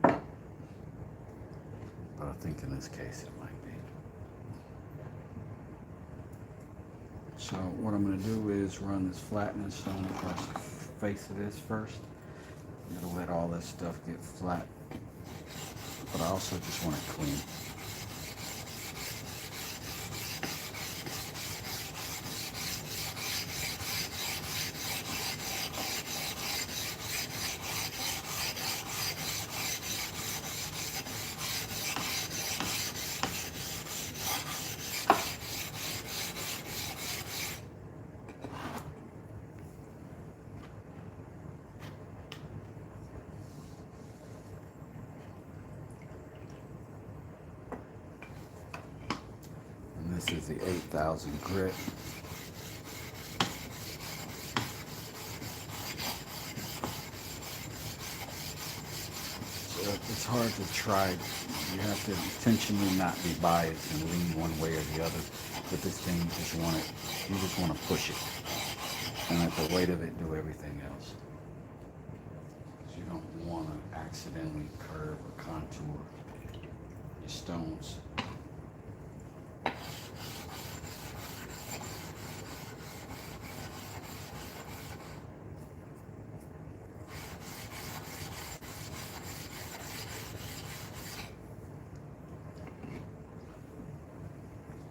But I think in this case it might be. So what I'm going to do is run this flattening stone across the face of this first. I'm going to let all this stuff get flat. But I also just want it clean. This is the 8000 grit. So it's hard to try. You have to intentionally not be biased and lean one way or the other. With this thing, you just want to push it, and let the weight of it do everything else. You don't want to accidentally curve or contour your stones.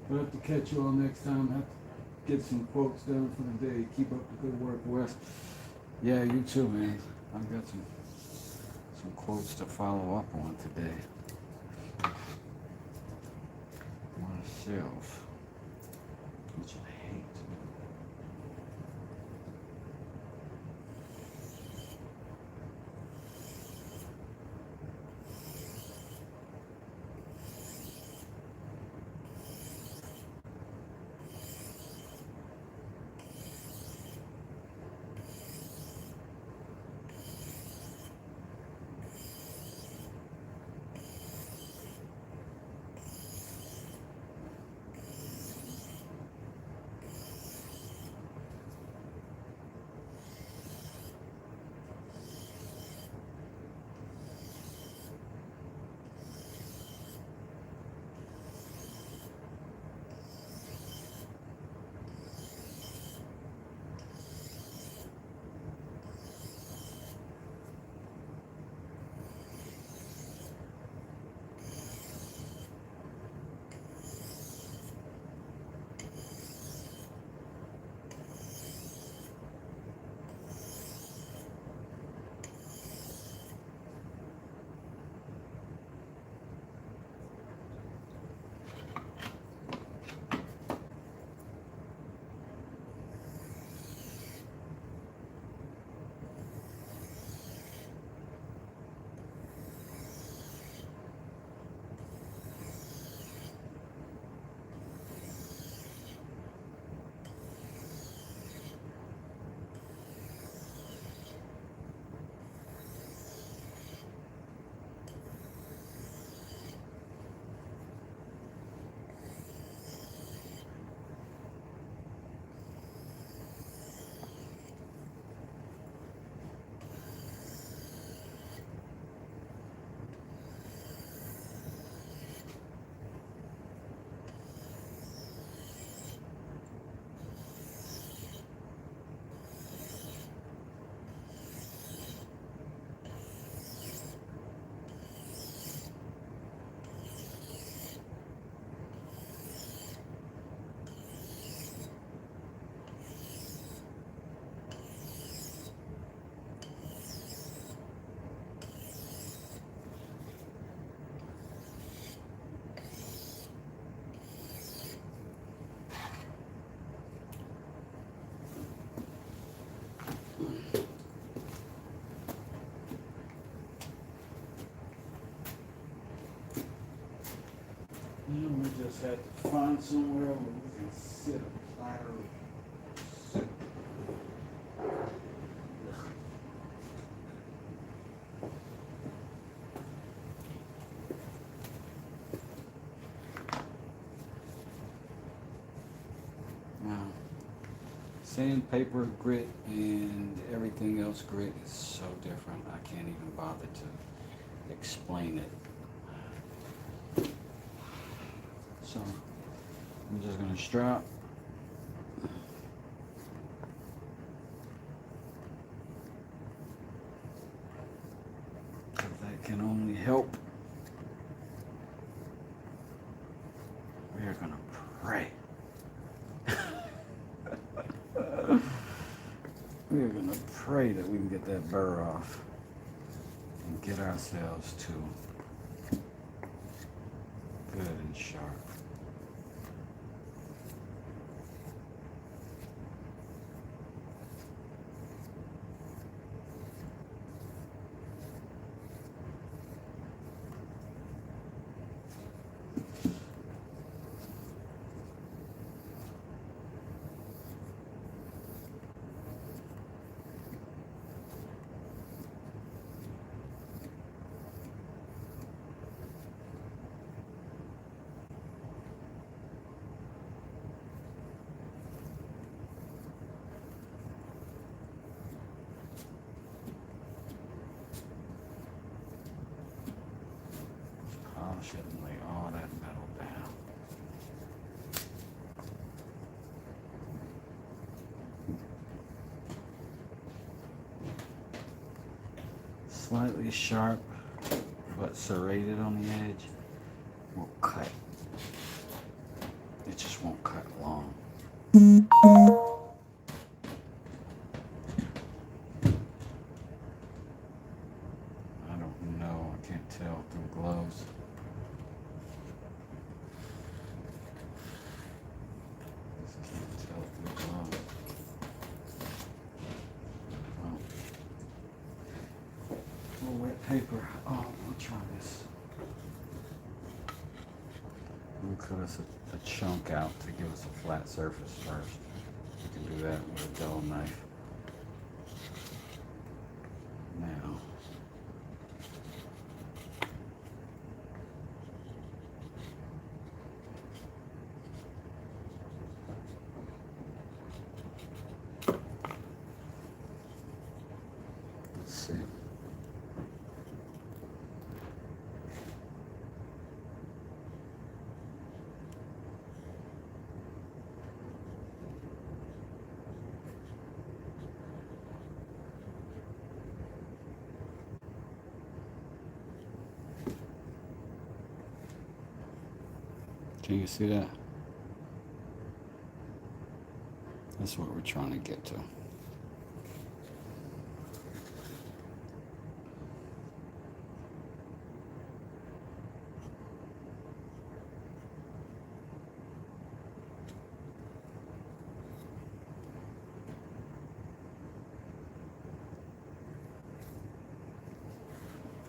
We'll have to catch you all next time. Have to get some quotes done for the day. Keep up the good work, Wes. Yeah, you too, man. I've got some quotes to follow up on today. Myself, which I hate. just had to find somewhere where we can sit a platter of soup. Now, sandpaper grit and everything else grit is so different. I can't even bother to explain it. So I'm just gonna strap. That can only help. We are gonna pray. We are gonna pray that we can get that burr off and get ourselves to good and sharp. Polish it and lay all that metal down. Slightly sharp, but serrated on the edge will cut. It just won't cut long. I don't know, I can't tell through gloves. Just can't tell through gloves. Oh, wet paper. Oh, we'll try this. We'll cut us a chunk out to give us a flat surface first. We can do that with a dull knife. Now, let's see. Can you see that? That's what we're trying to get to. And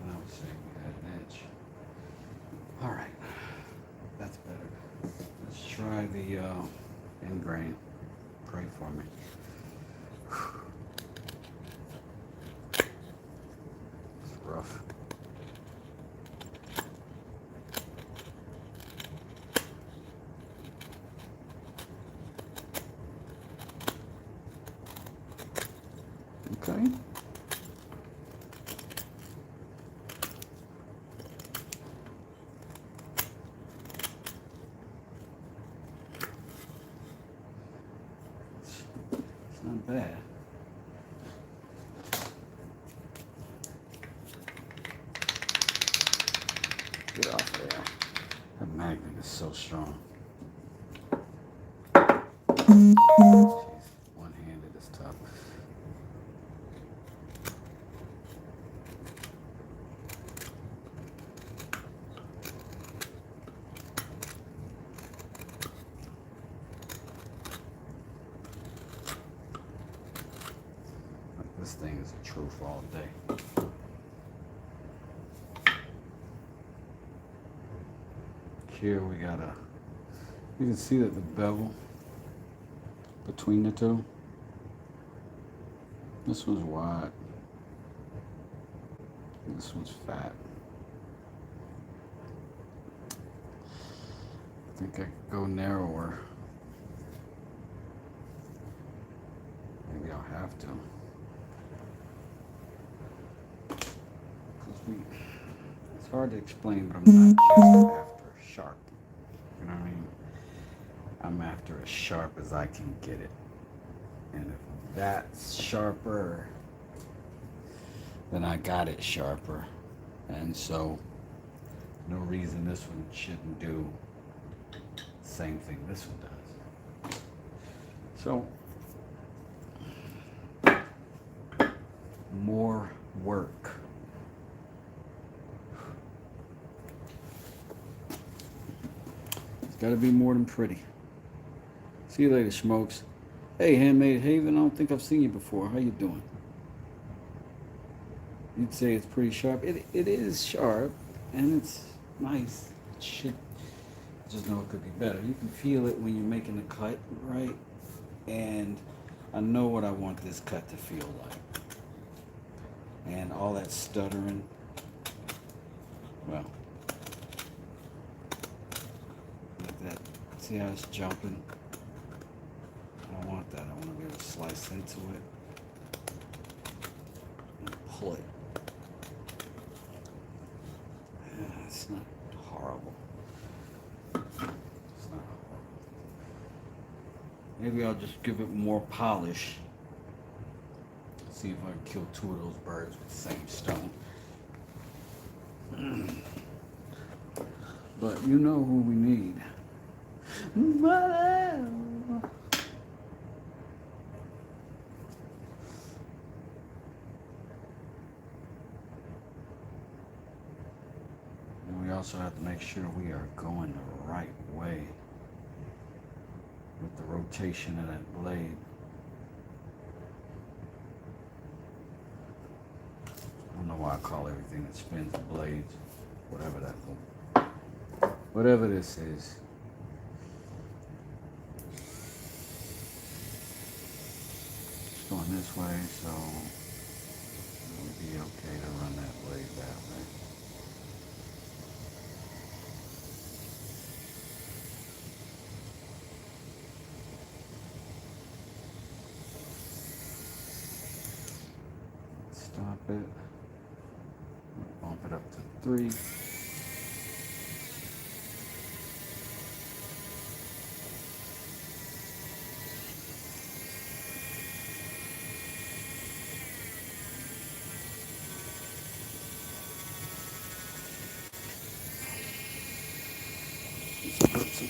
I was saying we had an edge. All right, that's better. Let's try the end grain. Pray for me. It's rough. Okay. It's not bad. Get off there. That magnet is so strong. Jeez, one-handed is tough. This thing is a truth all day. Here we got a You can see that the bevel between the two, this one's wide, this one's fat. I think I could go narrower. Maybe I'll have to. It's hard to explain, but I'm not just after sharp. You know what I mean? I'm after as sharp as I can get it. And if that's sharper, then I got it sharper. And so, no reason this one shouldn't do the same thing this one does. So, more work. It's got to be more than pretty. See you later, Smokes. Hey, Handmade Haven, I don't think I've seen you before. How you doing? You'd say it's pretty sharp. It is sharp, and it's nice. It should, just know it could be better. You can feel it when you're making the cut, right? And I know what I want this cut to feel like. And all that stuttering, well, like that. See how it's jumping? I don't want that. I want to be able to slice into it and pull it. It's not horrible. It's not horrible. Maybe I'll just give it more polish. See if I can kill two of those birds with the same stone. But you know who we need. And we also have to make sure we are going the right way with the rotation of that blade. I don't know why I call everything that spins blades, whatever this is. It's going this way, so it would be okay to run that blade that way. Stop it. Bump it up to 3.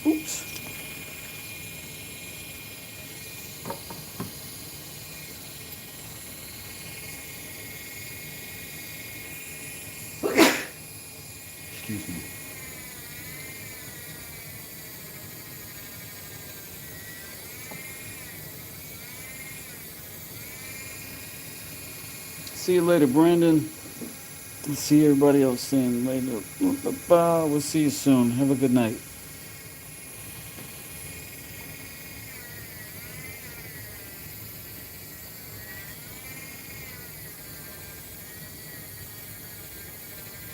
Oops. Excuse me. See you later, Brandon. See everybody else soon later. Bye. We'll see you soon. Have a good night.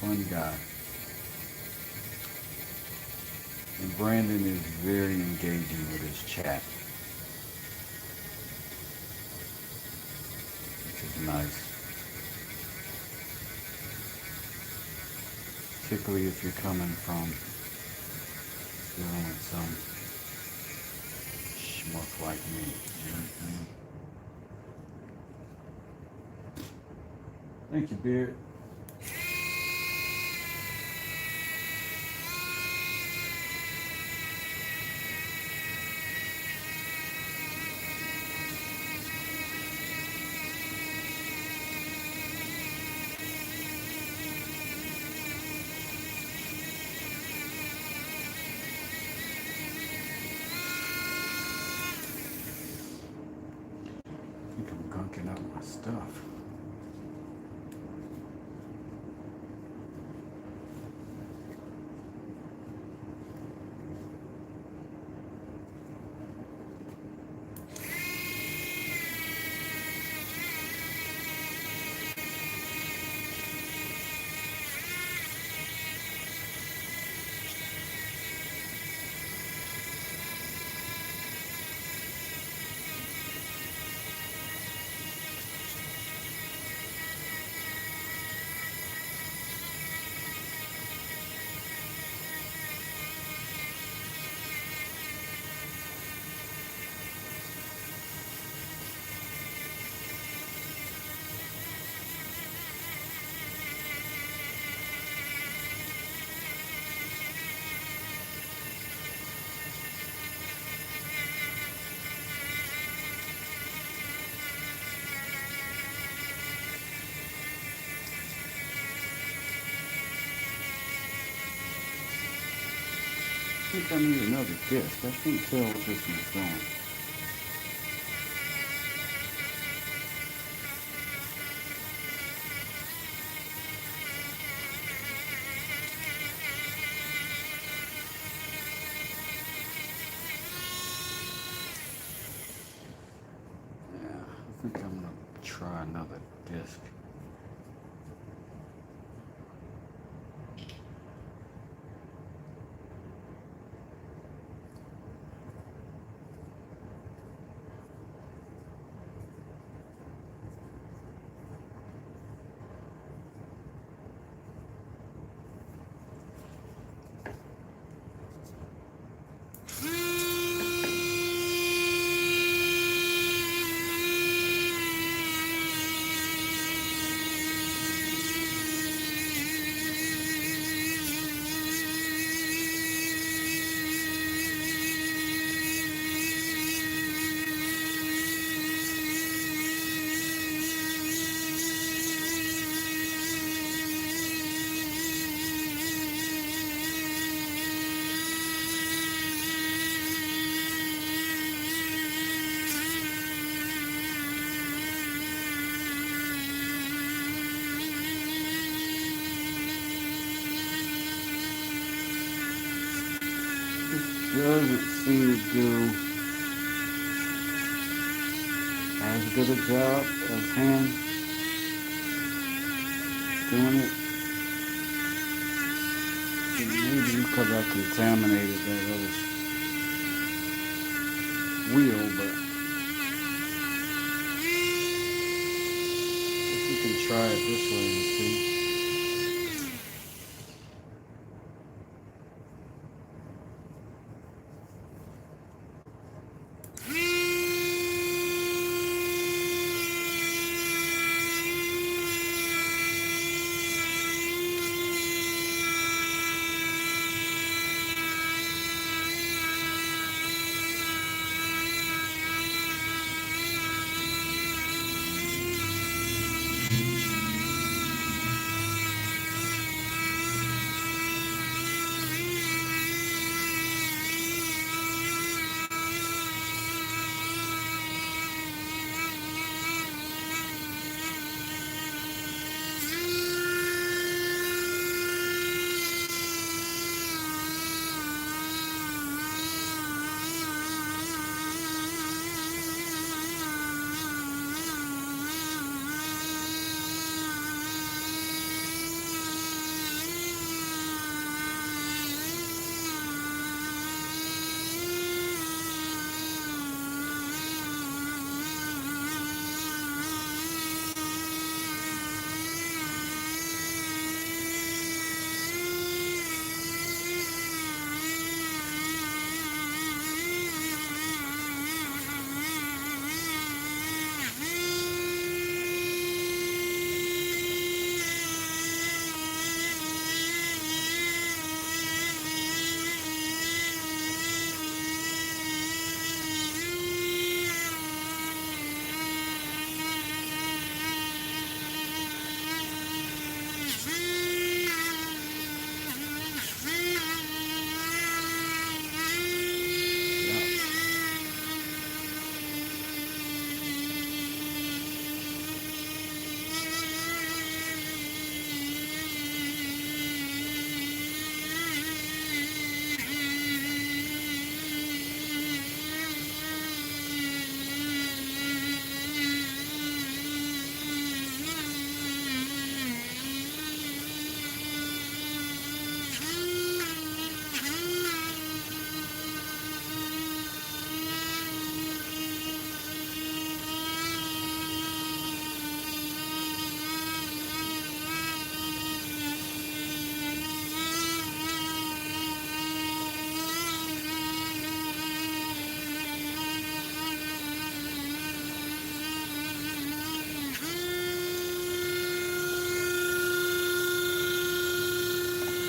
Fun guy. And Brandon is very engaging with his chat, which is nice. Particularly if you're coming from dealing with some schmuck like me. You know what I'm saying? Thank you, Beard. I think I'm gunking up my stuff. think I need another disc. I can't tell what this one's doing. Yeah, I think I'm gonna try another disc. Doesn't seem to do as good a job as hand doing it. Maybe because I contaminated that other wheel, but if we can try it this way and see.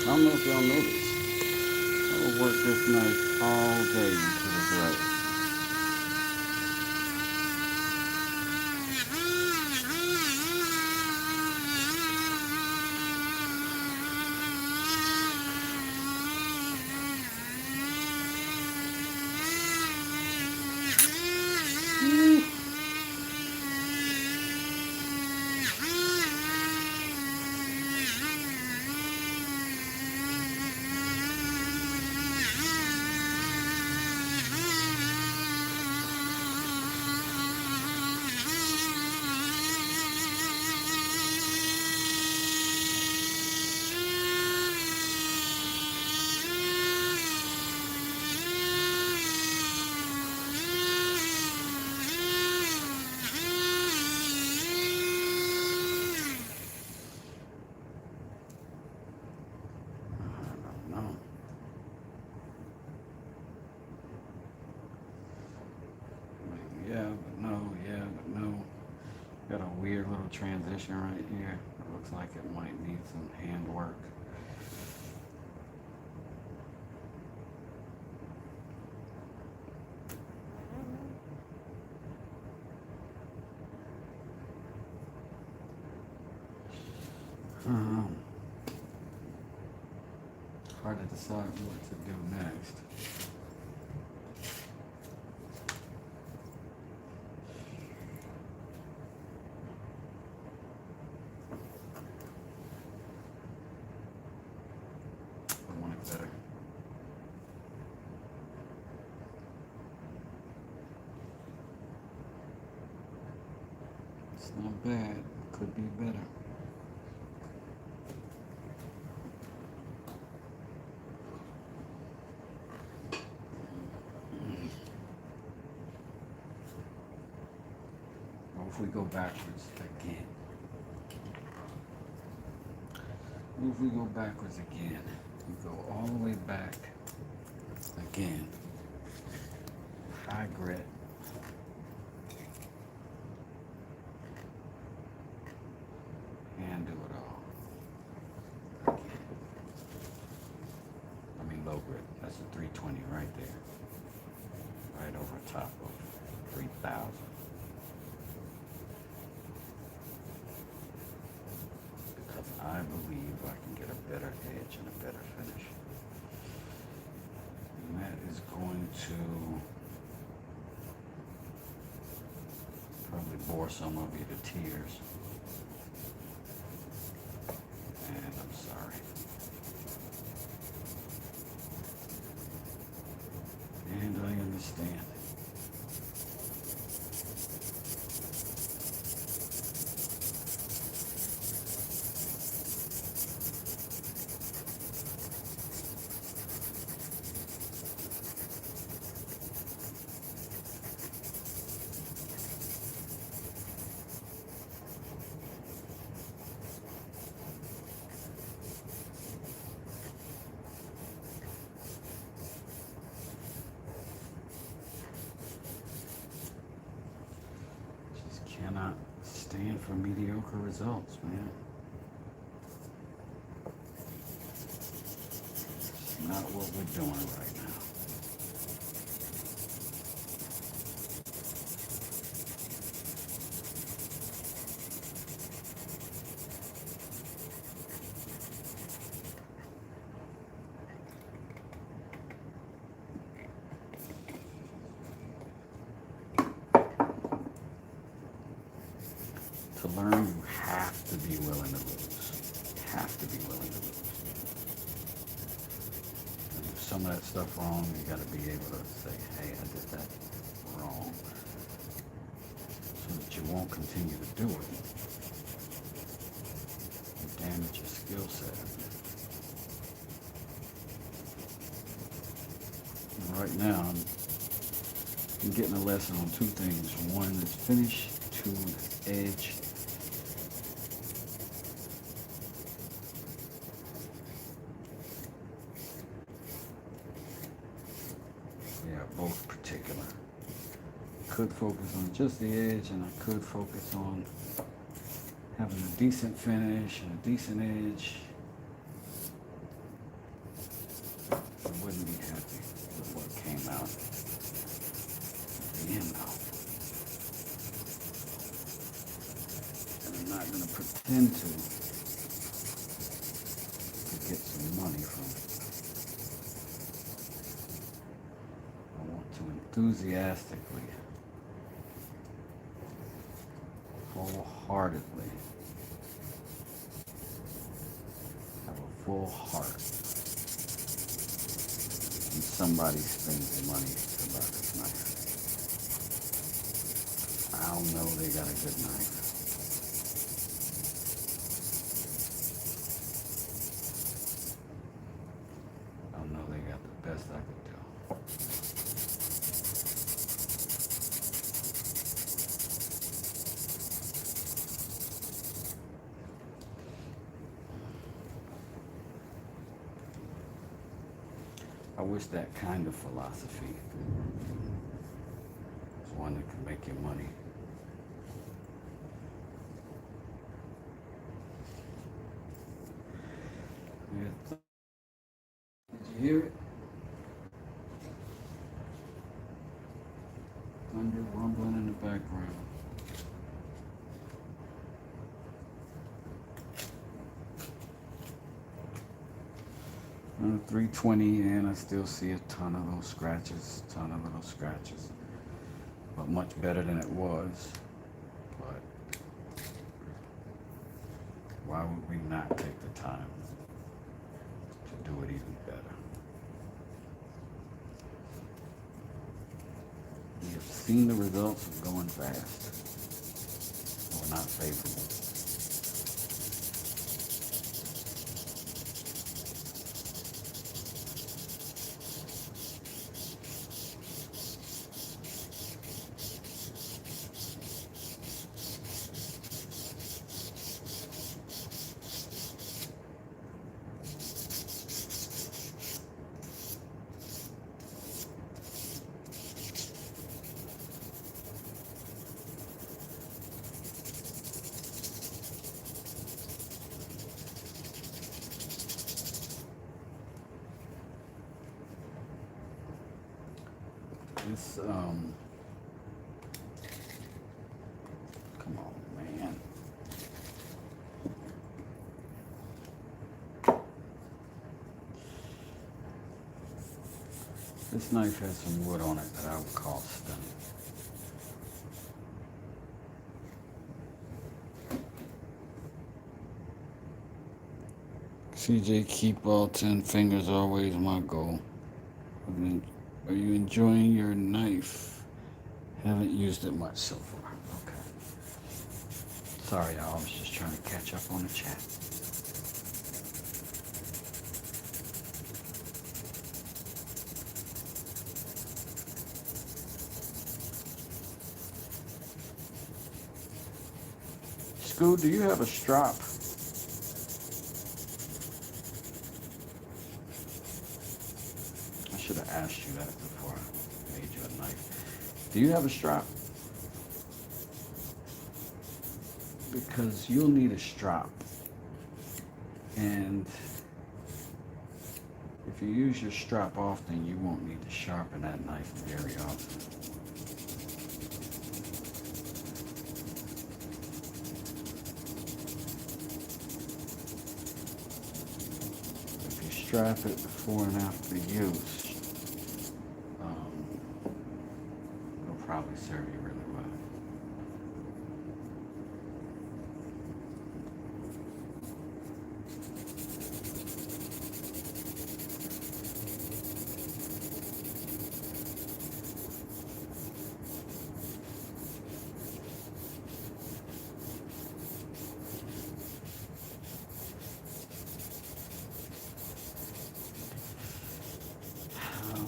I don't know if y'all noticed. I will work this knife all day until it's right. no, yeah, but no. Got a weird little transition right here. It looks like it might need some handwork. Um, Hard to decide what to do next. I want it better. It's not bad. Could be better. What if we go backwards again? What if we go backwards again? We go all the way back again. High grit. And do it all. Again. I mean low grit. That's a 320 right there. Right over top of 3,000. Because I believe I can get a better edge and a better finish. And that is going to probably bore some of you to tears. And I'm sorry. And I understand. Just cannot stand for mediocre results, man. It's not what we're doing right now. To learn, you have to be willing to lose. You have to be willing to lose. And if some of that stuff wrong, you got to be able to say, hey, I did that wrong. So that you won't continue to do it. You damage your skill set. And right now, I'm getting a lesson on two things. One is finish, two is edge. Yeah, both particular. Could focus on just the edge, and I could focus on having a decent finish and a decent edge. I wouldn't be happy with what came out at the end, though. And I'm not going to pretend to get some money from it. I want to enthusiastically, wholeheartedly have a full heart when somebody spends money to buy this knife. I'll know they got a good knife. I'll know they got the best I could do. I wish that kind of philosophy was one that could make your money. Did you hear it? Thunder rumbling in the background. 320, and I still see a ton of little scratches, but much better than it was. But why would we not take the time to do it even better? We have seen the results of going fast, or not favorable. This, come on, man. This knife has some wood on it that I would call stunning. CJ, keep all 10 fingers, always my goal. Are you enjoying your knife? Haven't used it much so far. Okay. Sorry, y'all. I was just trying to catch up on the chat. Scoot, do you have a strap? I should have asked you that before I made you a knife. Do you have a strap? Because you'll need a strap. And if you use your strap often, you won't need to sharpen that knife very often. If you strap it before and after use, it'll probably serve you really well.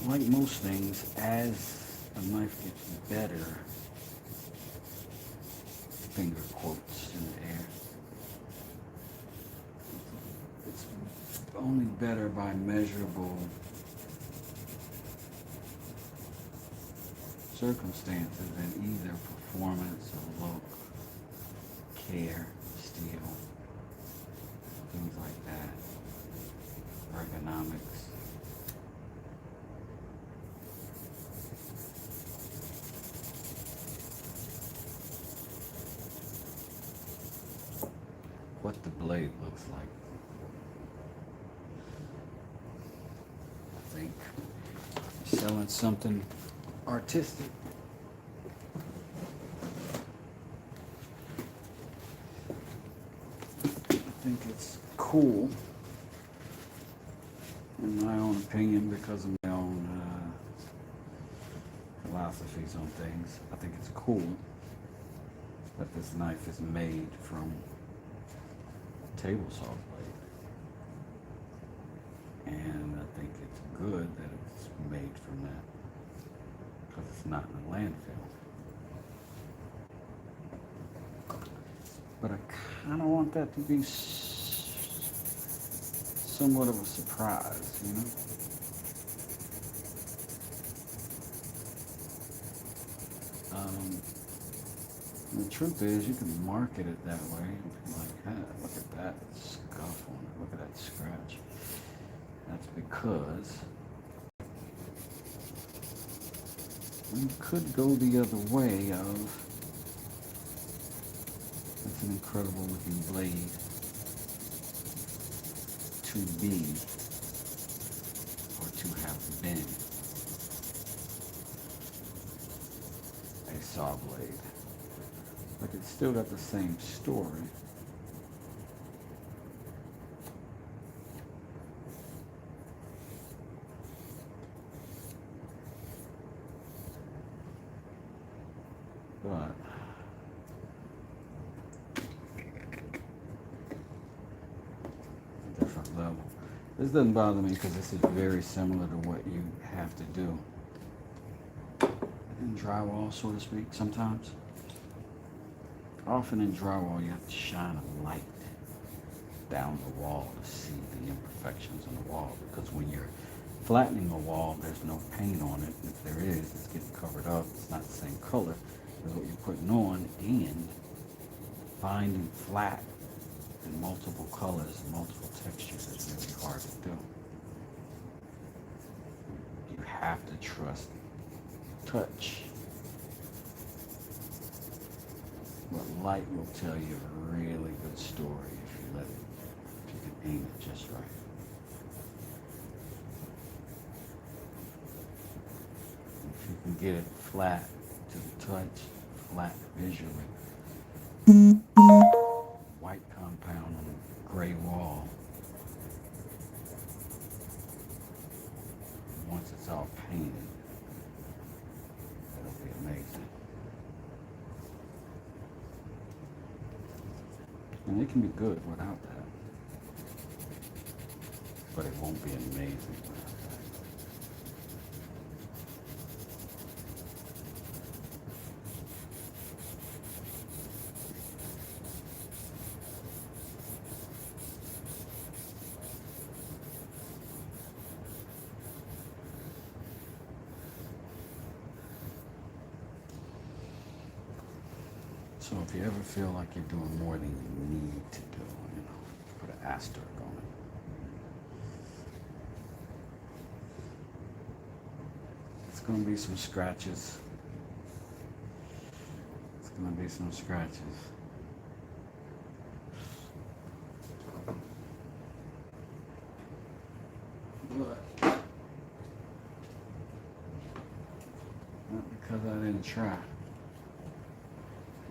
Like most things, as a knife gets better, finger quotes in the air, it's only better by measurable circumstances than either performance or look, care, steel, things like that, ergonomics. What the blade looks like. I think you're selling something artistic. I think it's cool, in my own opinion, because of my own philosophies on things. I think it's cool that this knife is made from table saw blade, and I think it's good that it's made from that because it's not in a landfill. But I kind of want that to be somewhat of a surprise, you know? And the truth is, you can market it that way. Like, look at that scuff on it. Look at that scratch. That's because we could go the other way of, that's an incredible looking blade, to be or to have been a saw blade. Like, it's still got the same story. But different level. This doesn't bother me because this is very similar to what you have to do in drywall, so to speak, sometimes. Often in drywall, you have to shine a light down the wall to see the imperfections in the wall, because when you're flattening a wall, there's no paint on it. If there is, it's getting covered up. It's not the same color as what you're putting on, and finding flat in multiple colors and multiple textures is really hard to do. You have to trust touch. But light will tell you a really good story if you let it, if you can aim it just right. If you can get it flat to the touch, flat visually, white compound on a gray wall, once it's all painted, it'll be amazing. And it can be good without that, but it won't be amazing without that. So if you ever feel like you're doing more than you need to do, put an asterisk on it. It's going to be some scratches. It's going to be some scratches. But not because I didn't try.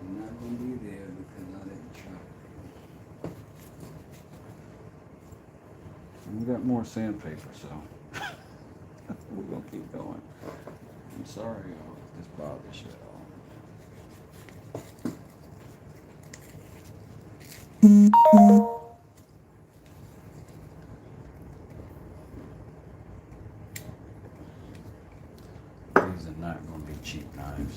I'm not going to be there because I didn't try. And we got more sandpaper, so we're going to keep going. I'm sorry, y'all, if this bothers you at all. These are not going to be cheap knives.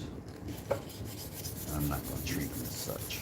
I'm not going to treat them as such.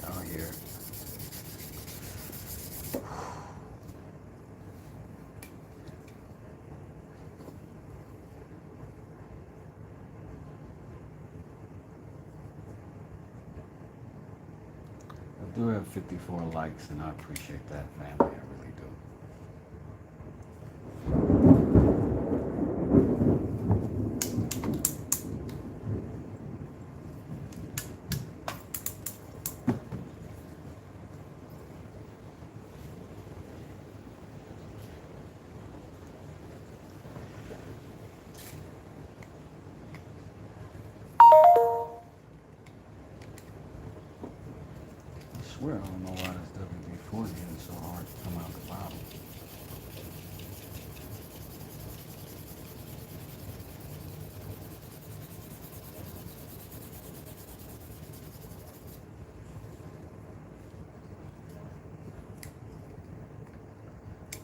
Out here. I do have 54 likes, and I appreciate that, family. I really do. swear I don't know why this WD-40 is so hard to come out the bottle.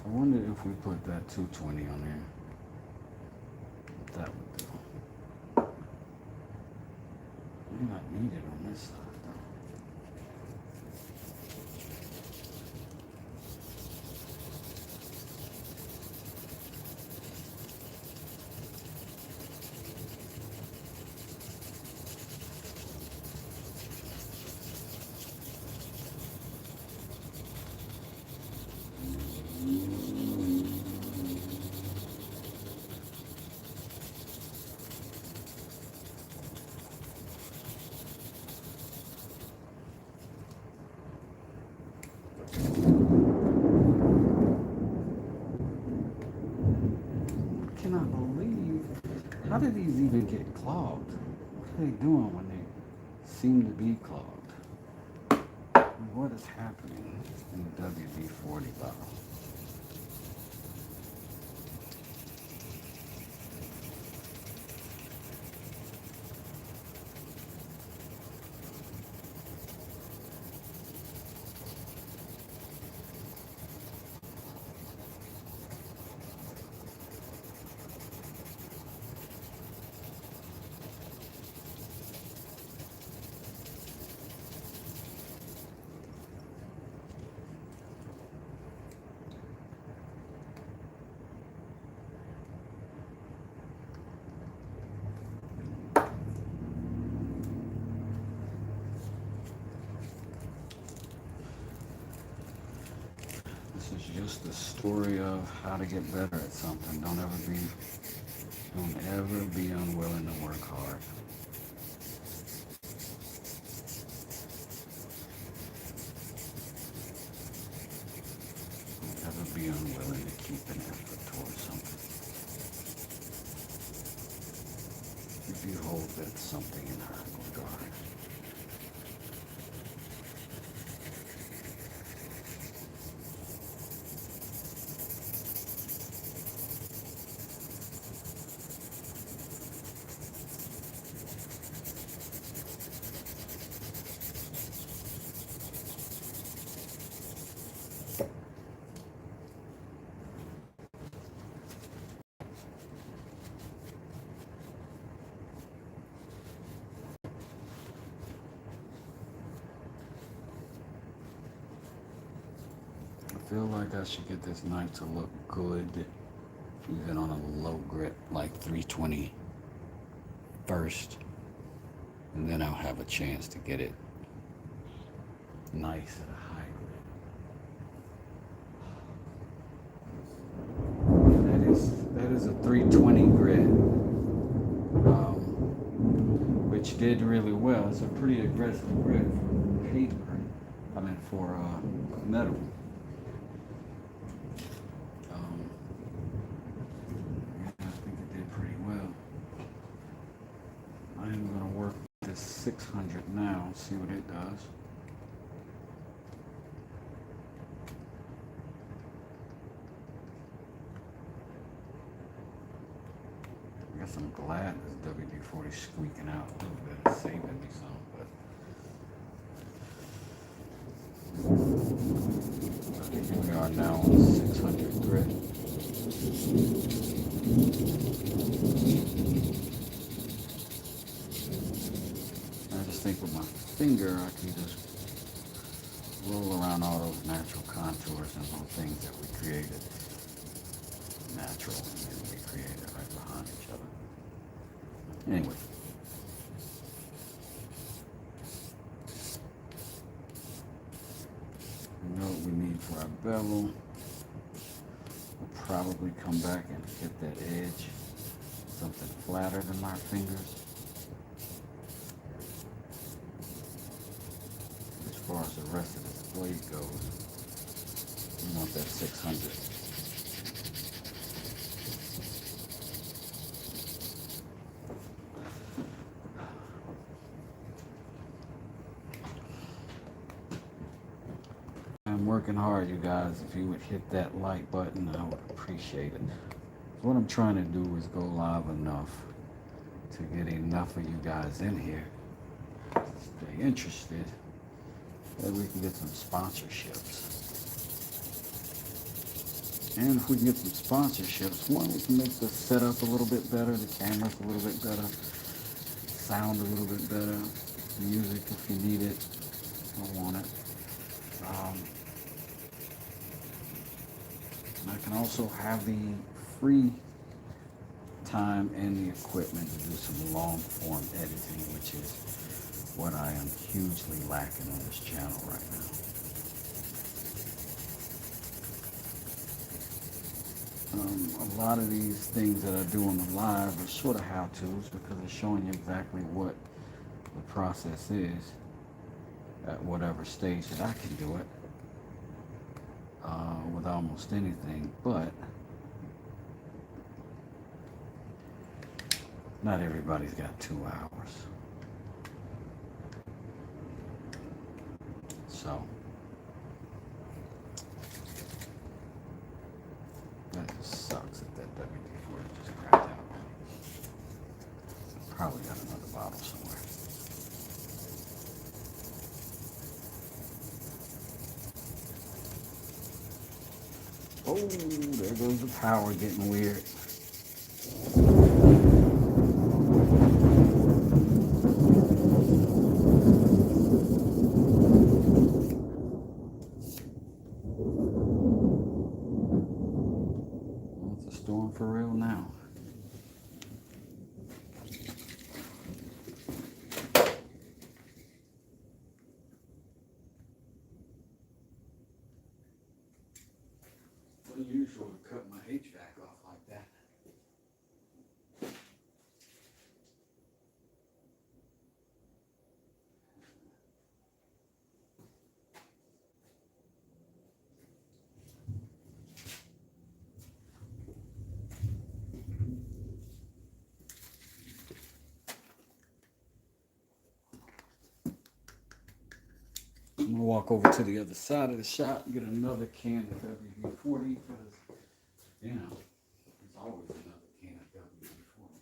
I wonder if we put that 220 on there, what that would do. We might need it on this side though. I cannot believe, how did these even get clogged? What are they doing when they seem to be clogged? What is happening in the WD-40 bottle? This is just the story of how to get better at something. Don't ever be unwilling to work hard. Don't ever be unwilling to keep an effort towards something. If you hold that something in high regard. I feel like I should get this knife to look good, even on a low grit, like 320 first, and then I'll have a chance to get it nice at a high grit. That is a 320 grit, which did really well. It's a pretty aggressive grit for paper. I mean for metal. I think it did pretty well. I am going to work with this 600 now and see what it does. I guess I'm glad this WD-40 is squeaking out a little bit. It's saving me some, but here we are now on 600 grit. I just think with my finger I can just roll around all those natural contours and little things that we created natural, and then we created right behind each other. Anyway. We know what we need for our bevel. We'll probably come back and hit that edge, something flatter than my fingers. As far as the rest of this blade goes, we want that 600. working hard, you guys. If you would hit that like button, I would appreciate it. So what I'm trying to do is go live enough to get enough of you guys in here, stay interested, that we can get some sponsorships. And if we can get some sponsorships, one, we can make the setup a little bit better, the cameras a little bit better, sound a little bit better, music if you need it, I want it. And I can also have the free time and the equipment to do some long form editing, which is what I am hugely lacking on this channel right now. A lot of these things that I do on the live are sort of how-tos because it's showing you exactly what the process is at whatever stage that I can do it with almost anything, but not everybody's got 2 hours. So that just sucks that that WD-40 just crapped out. Probably got another bottle somewhere. Oh, there goes the power getting weird. Well, it's a storm for real now. Unusual to cut my HVAC off like that. I'm gonna walk over to the other side of the shop and get another can of WD-40 because, you know, there's always another can of WD-40.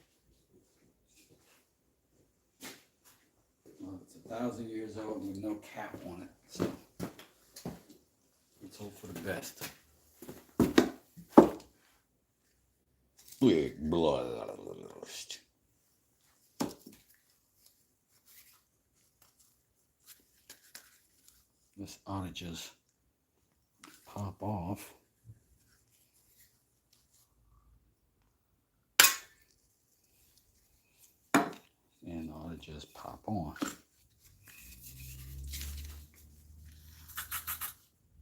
Well, it's 1,000 years old with no cap on it, so let's hope for the best. Big blood. This ought to just pop off. And ought to just pop on.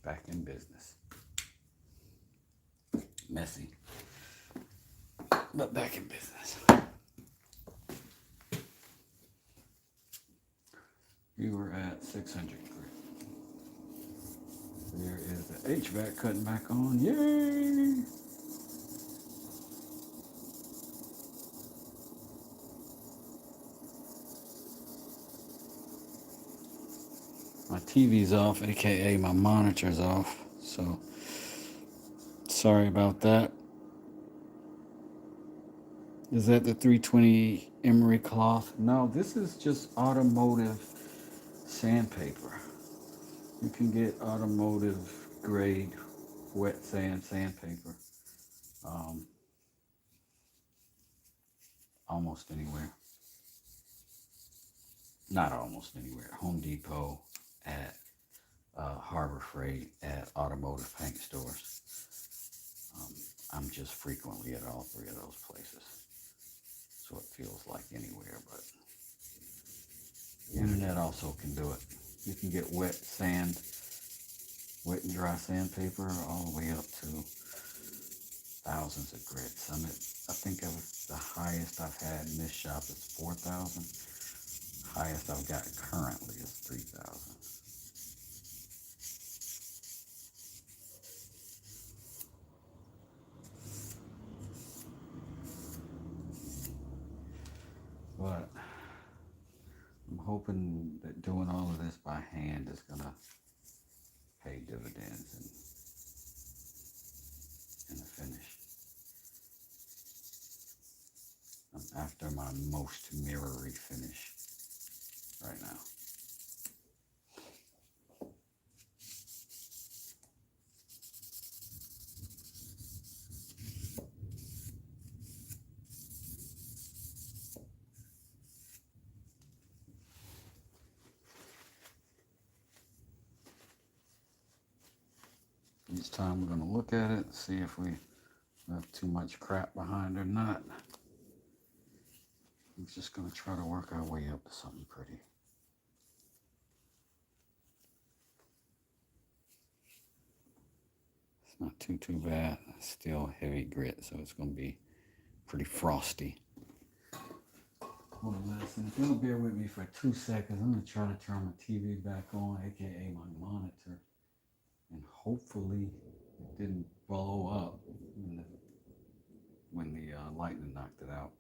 Back in business. Messy, but back in business. You were at 600 grit. There is the HVAC cutting back on. Yay! My TV's off, aka my monitor's off. So sorry about that. Is that the 320 emery cloth? No, this is just automotive sandpaper. You can get automotive grade wet sand sandpaper almost anywhere. Not almost anywhere. Home Depot, at Harbor Freight, at automotive paint stores. I'm just frequently at all 3 of those places. So it feels like anywhere, but the internet also can do it. You can get wet sand, wet and dry sandpaper all the way up to thousands of grits. I think the highest I've had in this shop is 4,000. Highest I've got currently is 3,000. But I'm hoping that doing all of this by hand is gonna pay dividends in the finish. I'm after my most mirrory finish right now. Each time we're going to look at it, see if we have too much crap behind or not. I'm just going to try to work our way up to something pretty. It's not too bad. It's still heavy grit, so it's going to be pretty frosty. Well, listen, if you'll bear with me for 2 seconds, I'm going to try to turn my TV back on, aka my monitor. And hopefully it didn't blow up when the lightning knocked it out.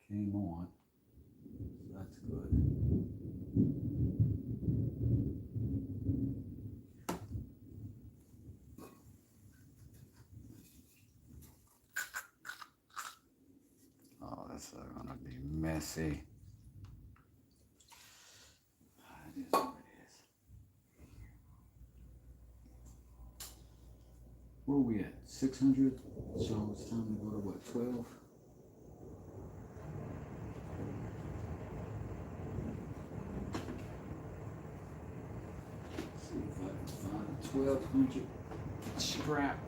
Came on, so that's good. Oh, that's gonna be messy. It is what it is. Where are we at? 600? So it's time to go to what, 12? Let's see if I can find a 1200 scrap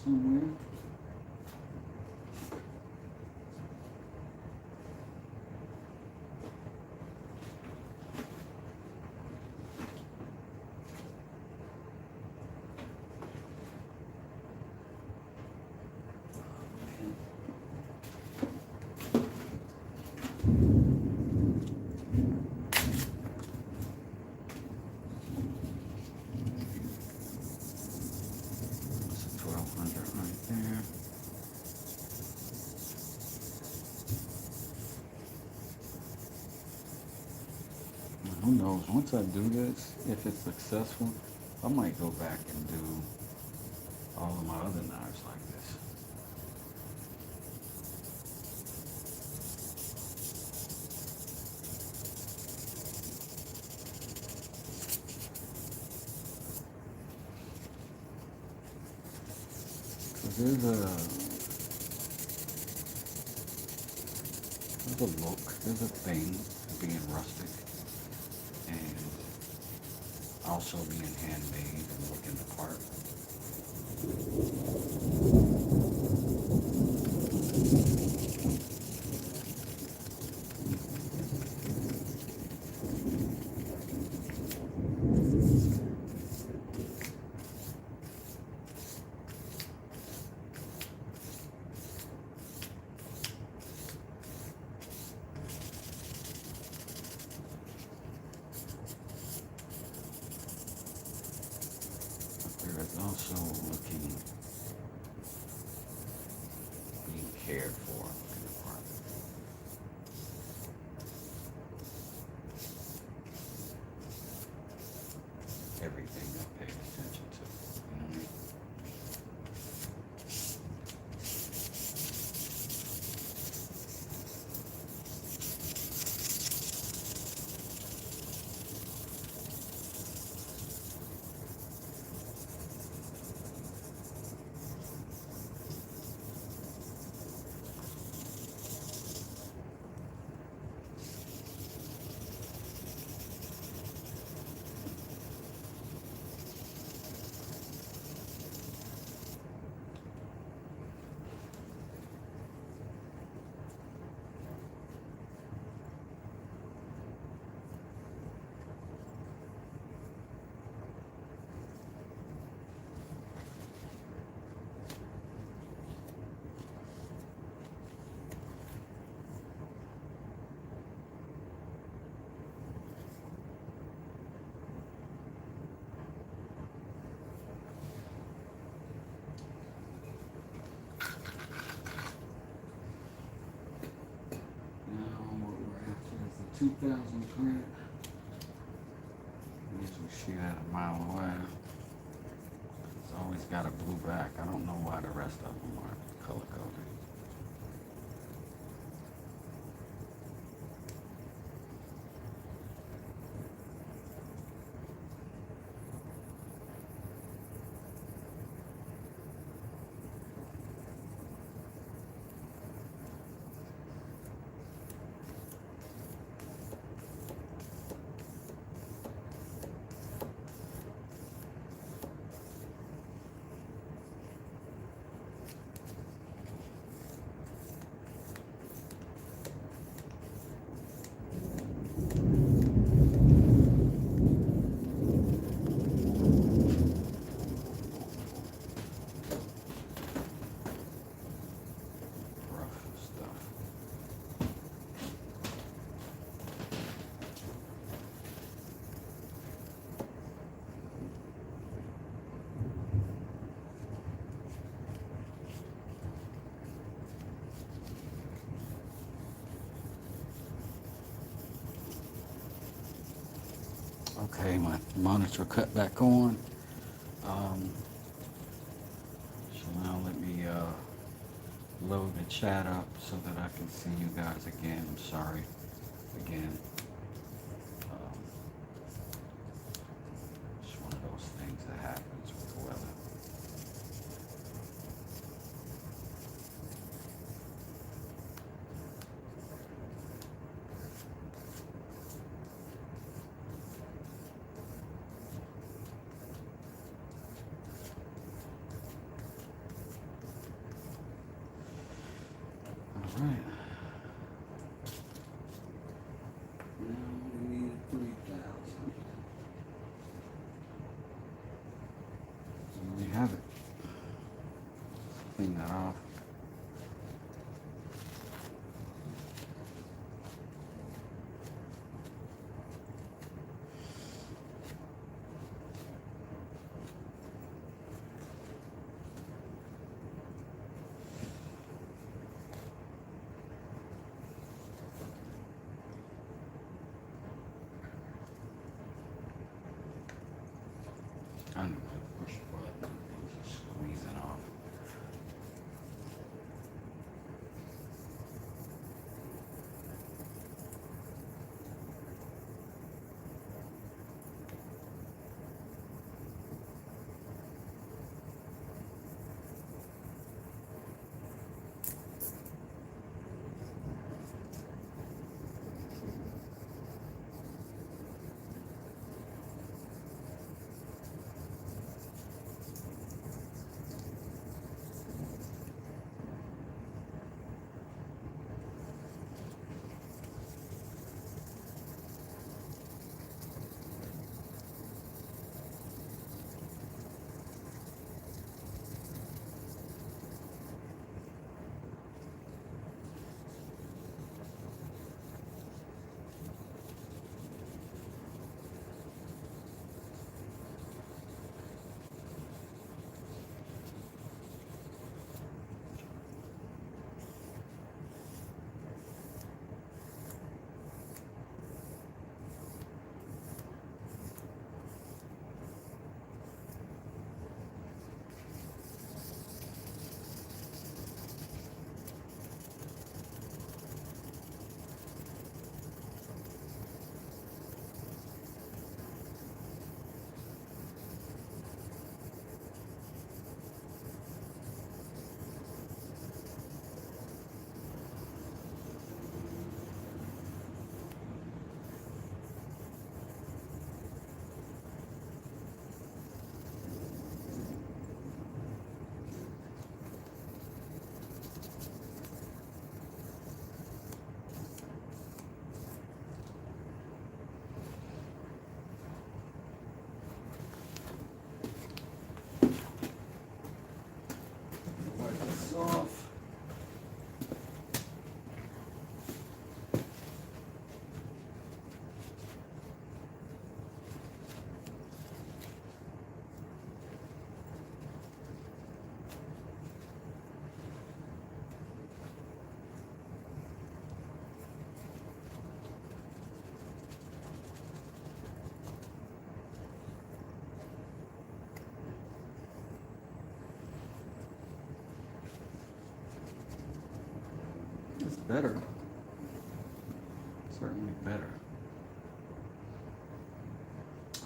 somewhere. Who knows? Once I do this, if it's successful, I might go back and do all of my other knives like this. Because there's a look, there's a thing being rustic and also being handmade and looking the part. There is also looking 2000 grit. Usually shoot at a mile away. It's always got a blue back. I don't know why the rest of them are color coded. Rough stuff. Okay, my monitor cut back on. Um, so now let me load the chat up so that I can see you guys again. I'm sorry again. Um, it's one of those things that happens with the weather. All right. Now we need 3,000. So we have it. Clean that off. better. Certainly better. Let's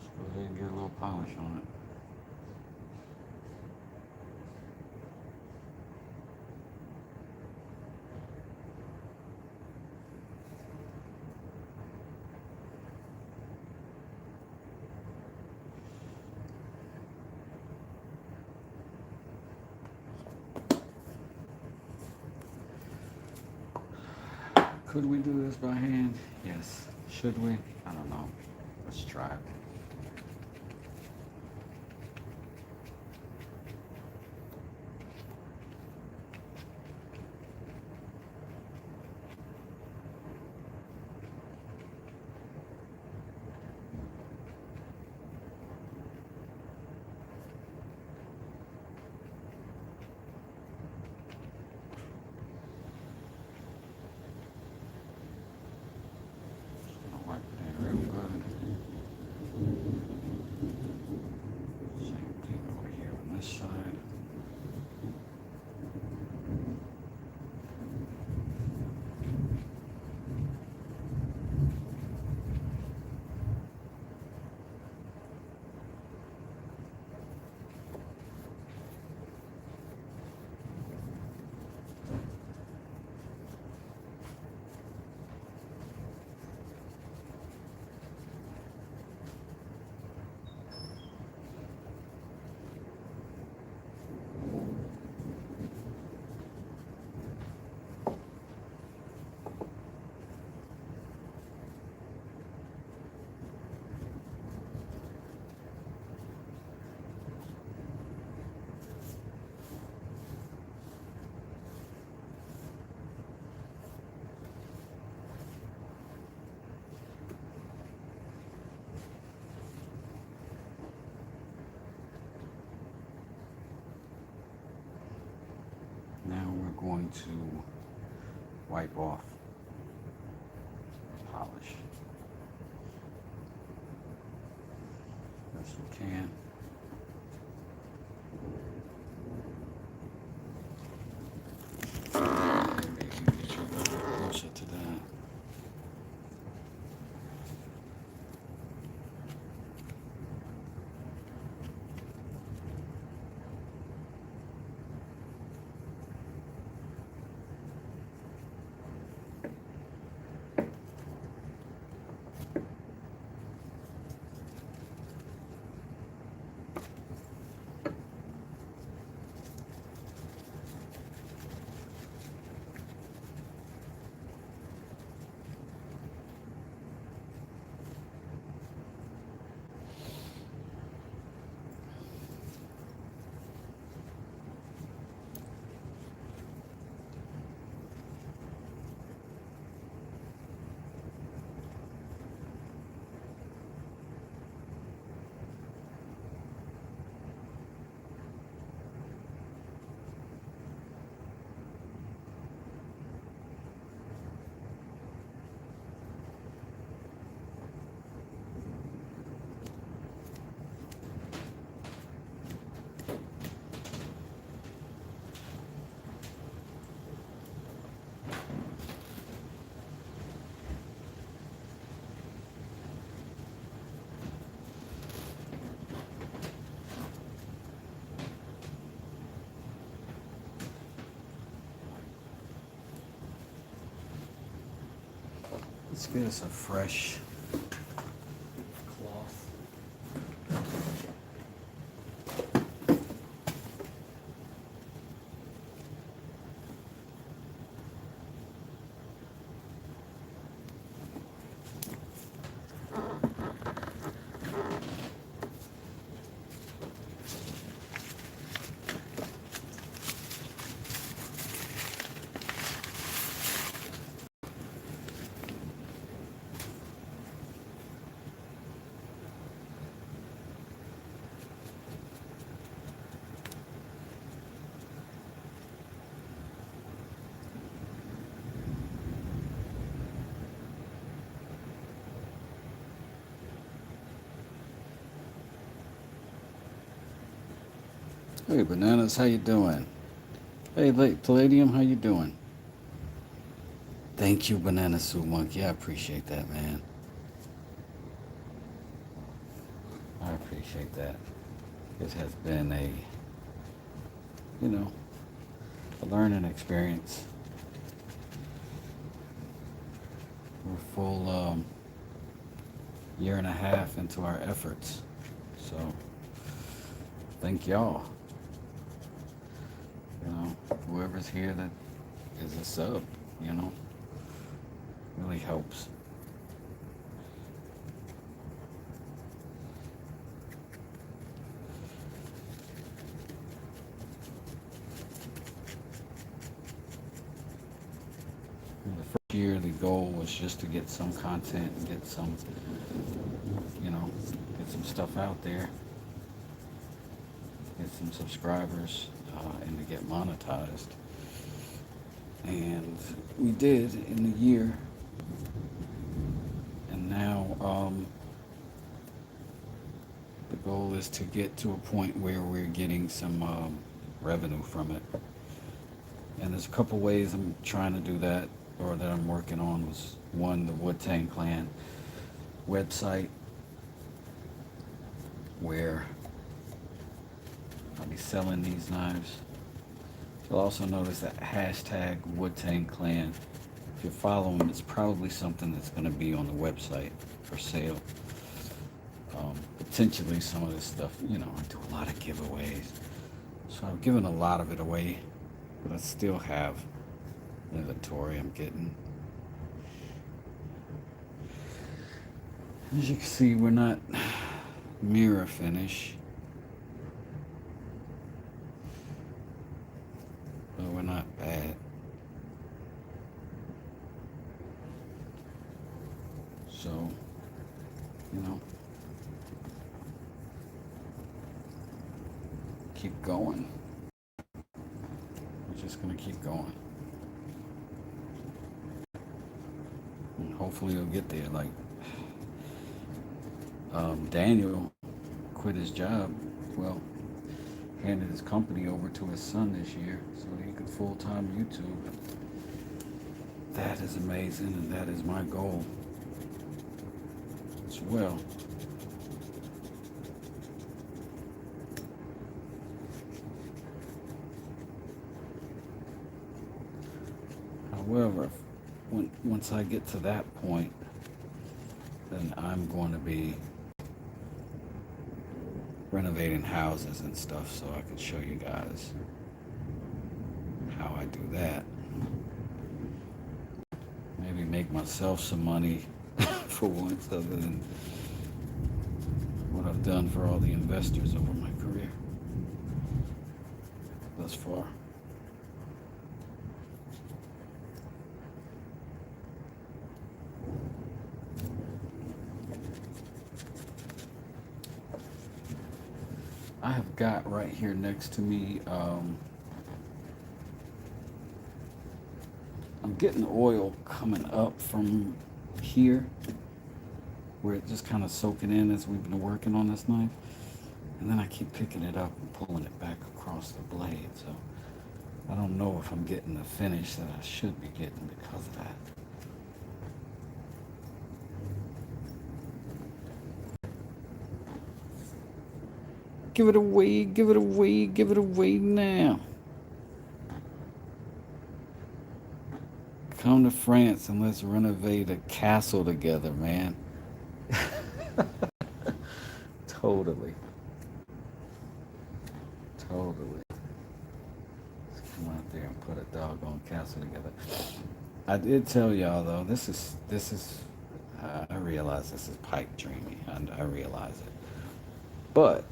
go ahead and get a little polish on it. Could we do this by hand? Yes. Should we? I don't know. Let's try it. Wipe it in real good. Same thing over here on this side. Now we're going to wipe off the polish. Best we can. Maybe get you a little closer to that. Let's get us a fresh cloth. Hey, Bananas, how you doing? Hey, Palladium, how you doing? Thank you, Banana Soup Monkey. I appreciate that, man. I appreciate that. It has been you know, a learning experience. We're full year and a half into our efforts. So, thank y'all. Whoever's here that is a sub, you know, really helps. The first year, the goal was just to get some content and get some, you know, get some stuff out there, get some subscribers, and to get monetized. And we did in the year. And now the goal is to get to a point where we're getting some revenue from it. And there's a couple ways I'm trying to do that, or that I'm working on. Was one, the Wu-Tang Clan website, where I'll be selling these knives. You'll also notice that hashtag Wu-Tang Clan. If you follow them, it's probably something that's going to be on the website for sale. Potentially some of this stuff, you know, I do a lot of giveaways. So I've given a lot of it away, but I still have inventory I'm getting. As you can see, we're not mirror finish, but we're not bad. So, you know, keep going. We're just gonna keep going. And hopefully you'll get there. Like, Daniel quit his job. Well, handed his company over to his son this year so he could full-time YouTube. That is amazing, and that is my goal as well. However, once I get to that point, then I'm going to be renovating houses and stuff, so I can show you guys how I do that. Maybe make myself some money for once, other than what I've done for all the investors over my career thus far. I have got right here next to me, I'm getting oil coming up from here, where it just kind of soaking in as we've been working on this knife. And then I keep picking it up and pulling it back across the blade. So I don't know if I'm getting the finish that I should be getting because of that. Give it away, give it away, give it away now. Come to France and let's renovate a castle together, man. Totally. Totally. Let's come out there and put a doggone castle together. I did tell y'all though, this is I realize this is pipe dreamy, and I realize it. But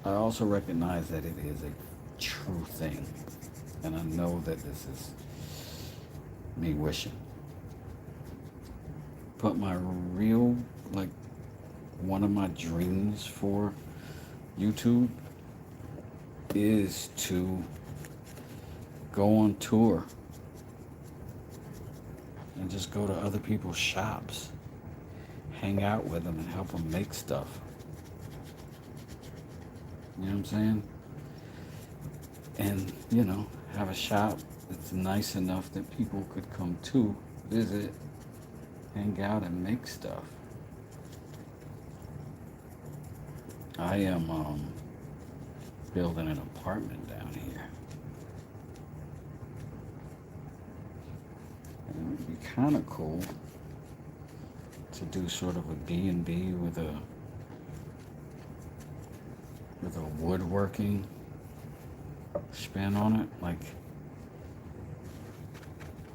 I also recognize that it is a true thing. And I know that this is me wishing. But my real, like, one of my dreams for YouTube is to go on tour and just go to other people's shops, hang out with them and help them make stuff. You know what I'm saying? and, you know, have a shop that's nice enough that people could come to visit, hang out, and make stuff. I am building an apartment down here. And it would be kind of cool to do sort of a B&B with a woodworking spin on it. Like,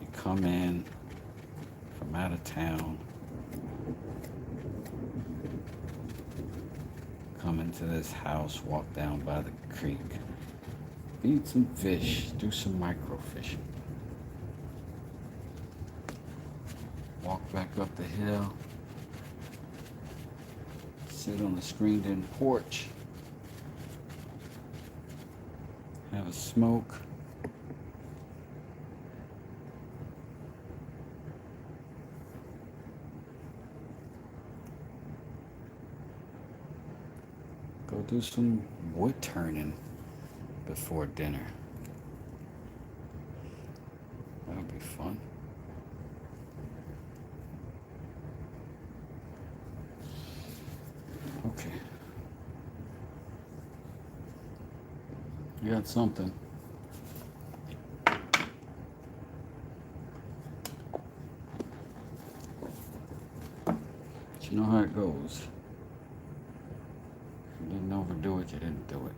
you come in from out of town, come into this house, walk down by the creek, feed some fish, do some microfishing, walk back up the hill, sit on the screened-in porch, have a smoke, go do some wood turning before dinner. That would be fun. Okay. You got something. But you know how it goes. If you didn't overdo it, you didn't do it.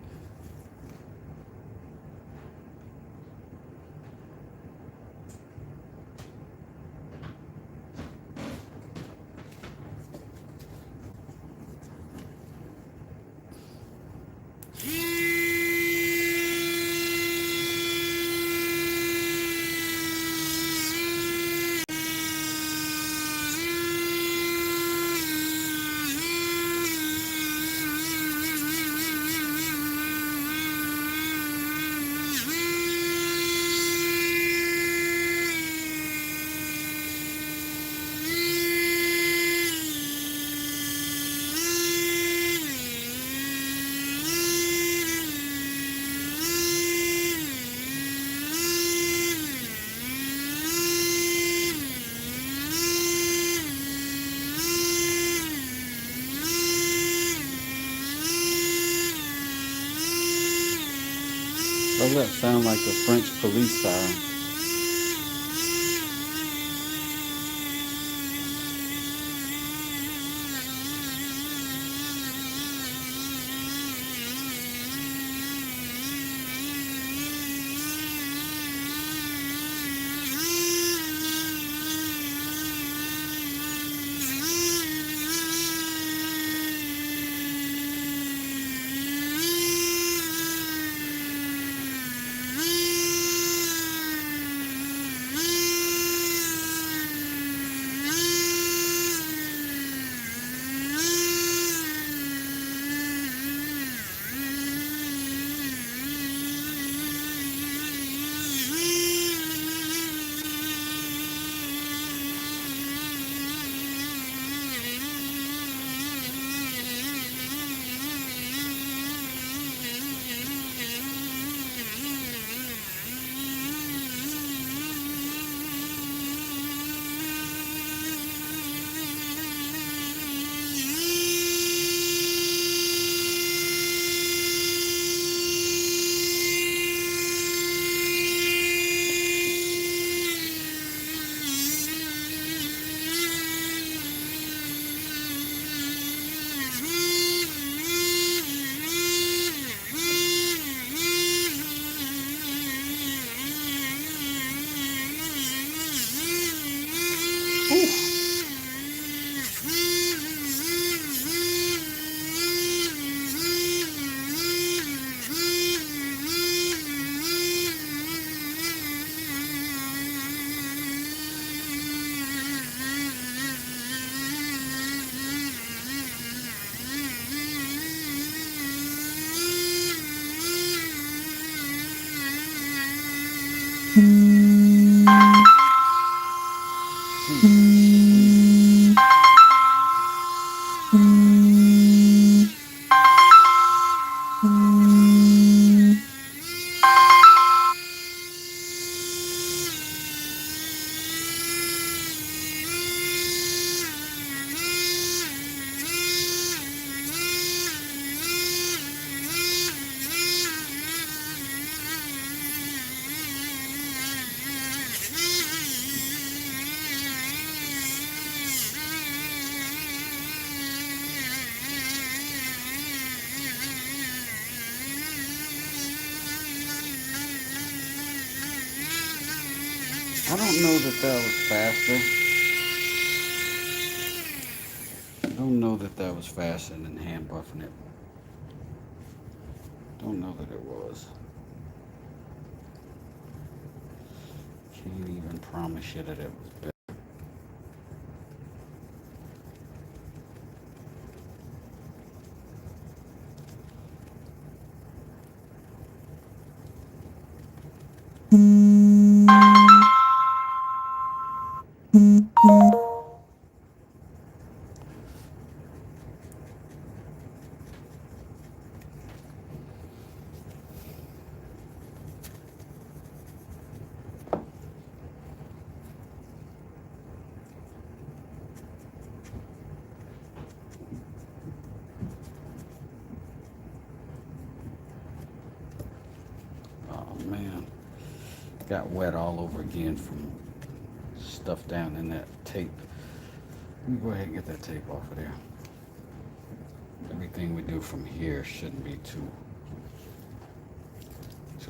Does that sound like the French police siren? I don't know that that was faster. I don't know that that was faster than hand buffing it. Don't know that it was. Can't even promise you that it was better. Oh man, got wet all over again from stuff down in that tape. Let me go ahead and get that tape off of there. Everything we do from here shouldn't be too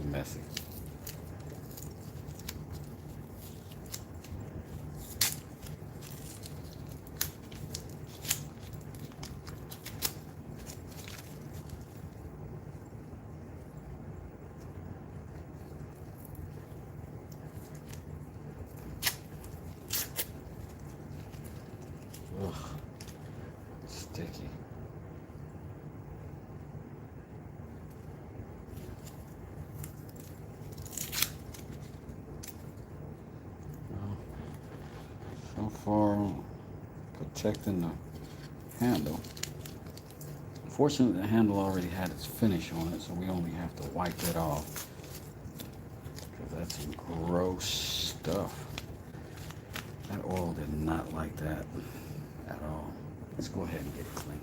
messy. Ugh, sticky. Well, so far, protecting the handle. Fortunately, the handle already had its finish on it, so we only have to wipe it off. Because that's some gross stuff. That oil did not like that at all. Let's go ahead and get it clean.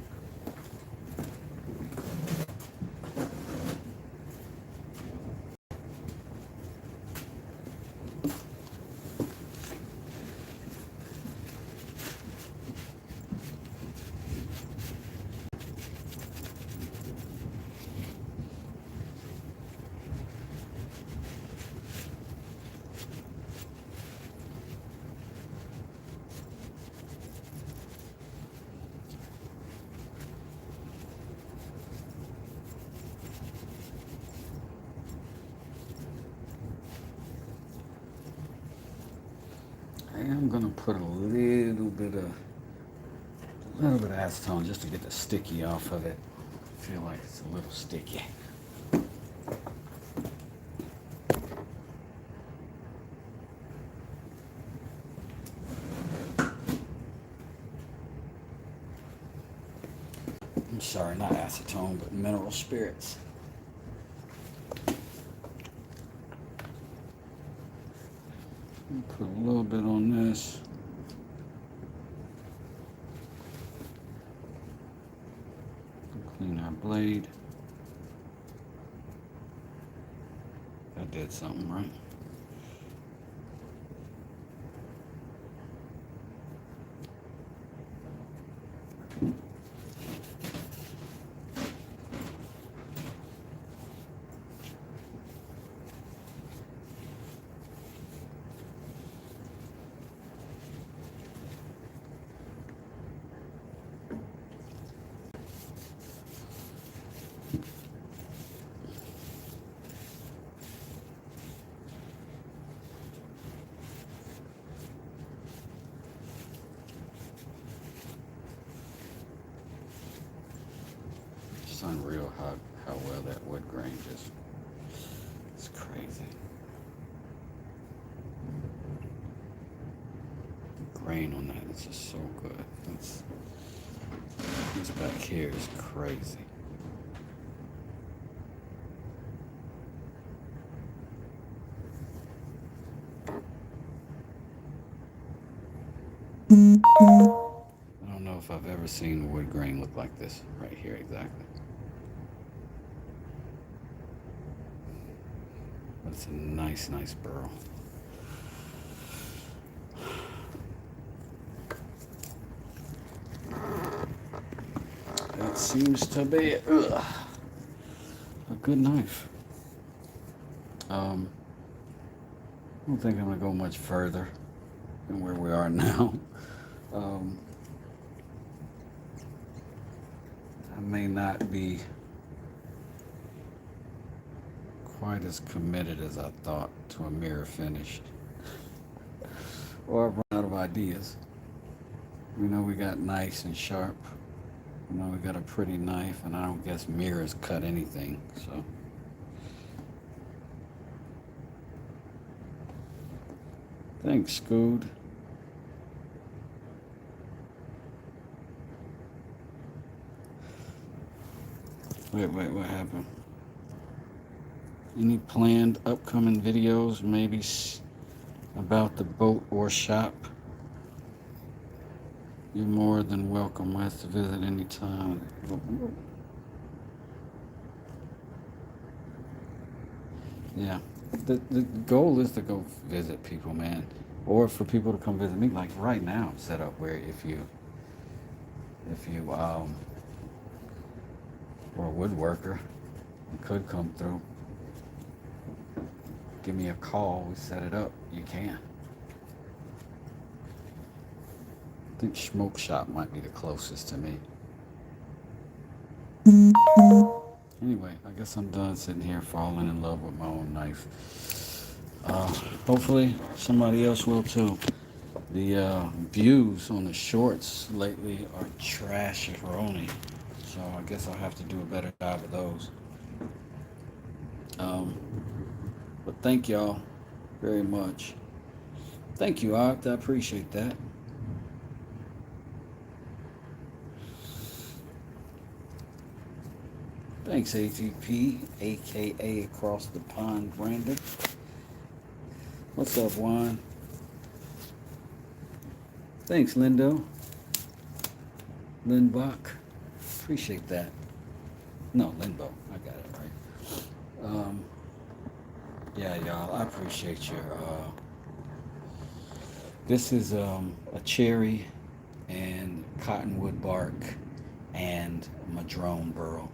I am gonna put a little bit of acetone just to get the sticky off of it. I feel like it's a little sticky. I'm sorry, not acetone, but mineral spirits. Put a little bit on this. Clean our blade. That did something, right? It's unreal how well that wood grain just, it's crazy. The grain on that is just so good. This back here is crazy. I don't know if I've ever seen wood grain look like this right here exactly. But it's a nice burl. That seems to be a good knife. don't think I'm gonna go much further than where we are now. Um, I may not be quite as committed as I thought to a mirror finish, or I've run out of ideas. We know we got nice and sharp. We know we got a pretty knife, and I don't guess mirrors cut anything. So, thanks, Scood. Wait, what happened? Any planned upcoming videos, maybe about the boat or shop? You're more than welcome, Wes, to visit anytime. Yeah. The goal is to go visit people, man. Or for people to come visit me. Like right now, I'm set up where if you or a woodworker, you could come through. Give me a call, we set it up. You can. I think Smoke Shop might be the closest to me. Anyway, I guess I'm done sitting here falling in love with my own knife. Hopefully somebody else will too. The views on the shorts lately are trash-roni, so I guess I'll have to do a better job of those. But thank y'all very much. Thank you, Oct. I appreciate that. Thanks, ATP, aka Across the Pond Brandon. What's up, Juan? Thanks, Lindo. Lindbach. Appreciate that. No, Limbo. I got it right. Yeah, y'all. I appreciate your. This is a cherry and cottonwood bark and madrone burl.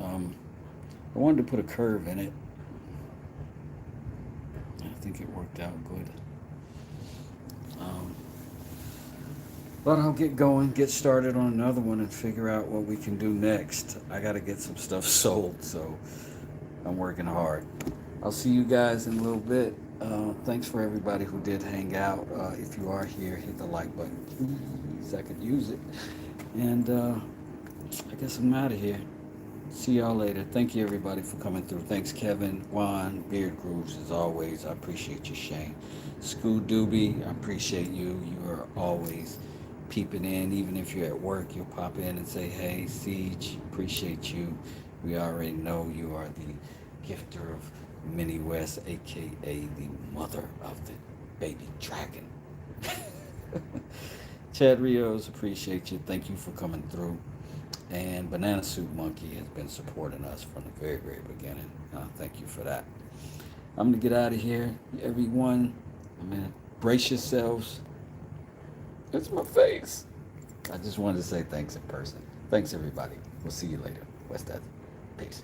I wanted to put a curve in it. I think it worked out good. But I'll get going, get started on another one, and figure out what we can do next. I got to get some stuff sold, so I'm working hard. I'll see you guys in a little bit. Thanks for everybody who did hang out. If you are here, hit the like button so I could use it. And I guess I'm out of here. See y'all later. Thank you, everybody, for coming through. Thanks, Kevin, Juan, Beard Grooves, as always. I appreciate you, Shane. Scoo Doobie, I appreciate you. You are always peeping in. Even if you're at work, you'll pop in and say, hey, Siege, appreciate you. We already know you are the gifter of Minnie West, a.k.a. the mother of the baby dragon. Chad Rios, appreciate you. Thank you for coming through. And Banana Suit Monkey has been supporting us from the very, very beginning. Thank you for that. I'm going to get out of here. Everyone, brace yourselves. It's my face. I just wanted to say thanks in person. Thanks, everybody. We'll see you later. West Desert. Peace.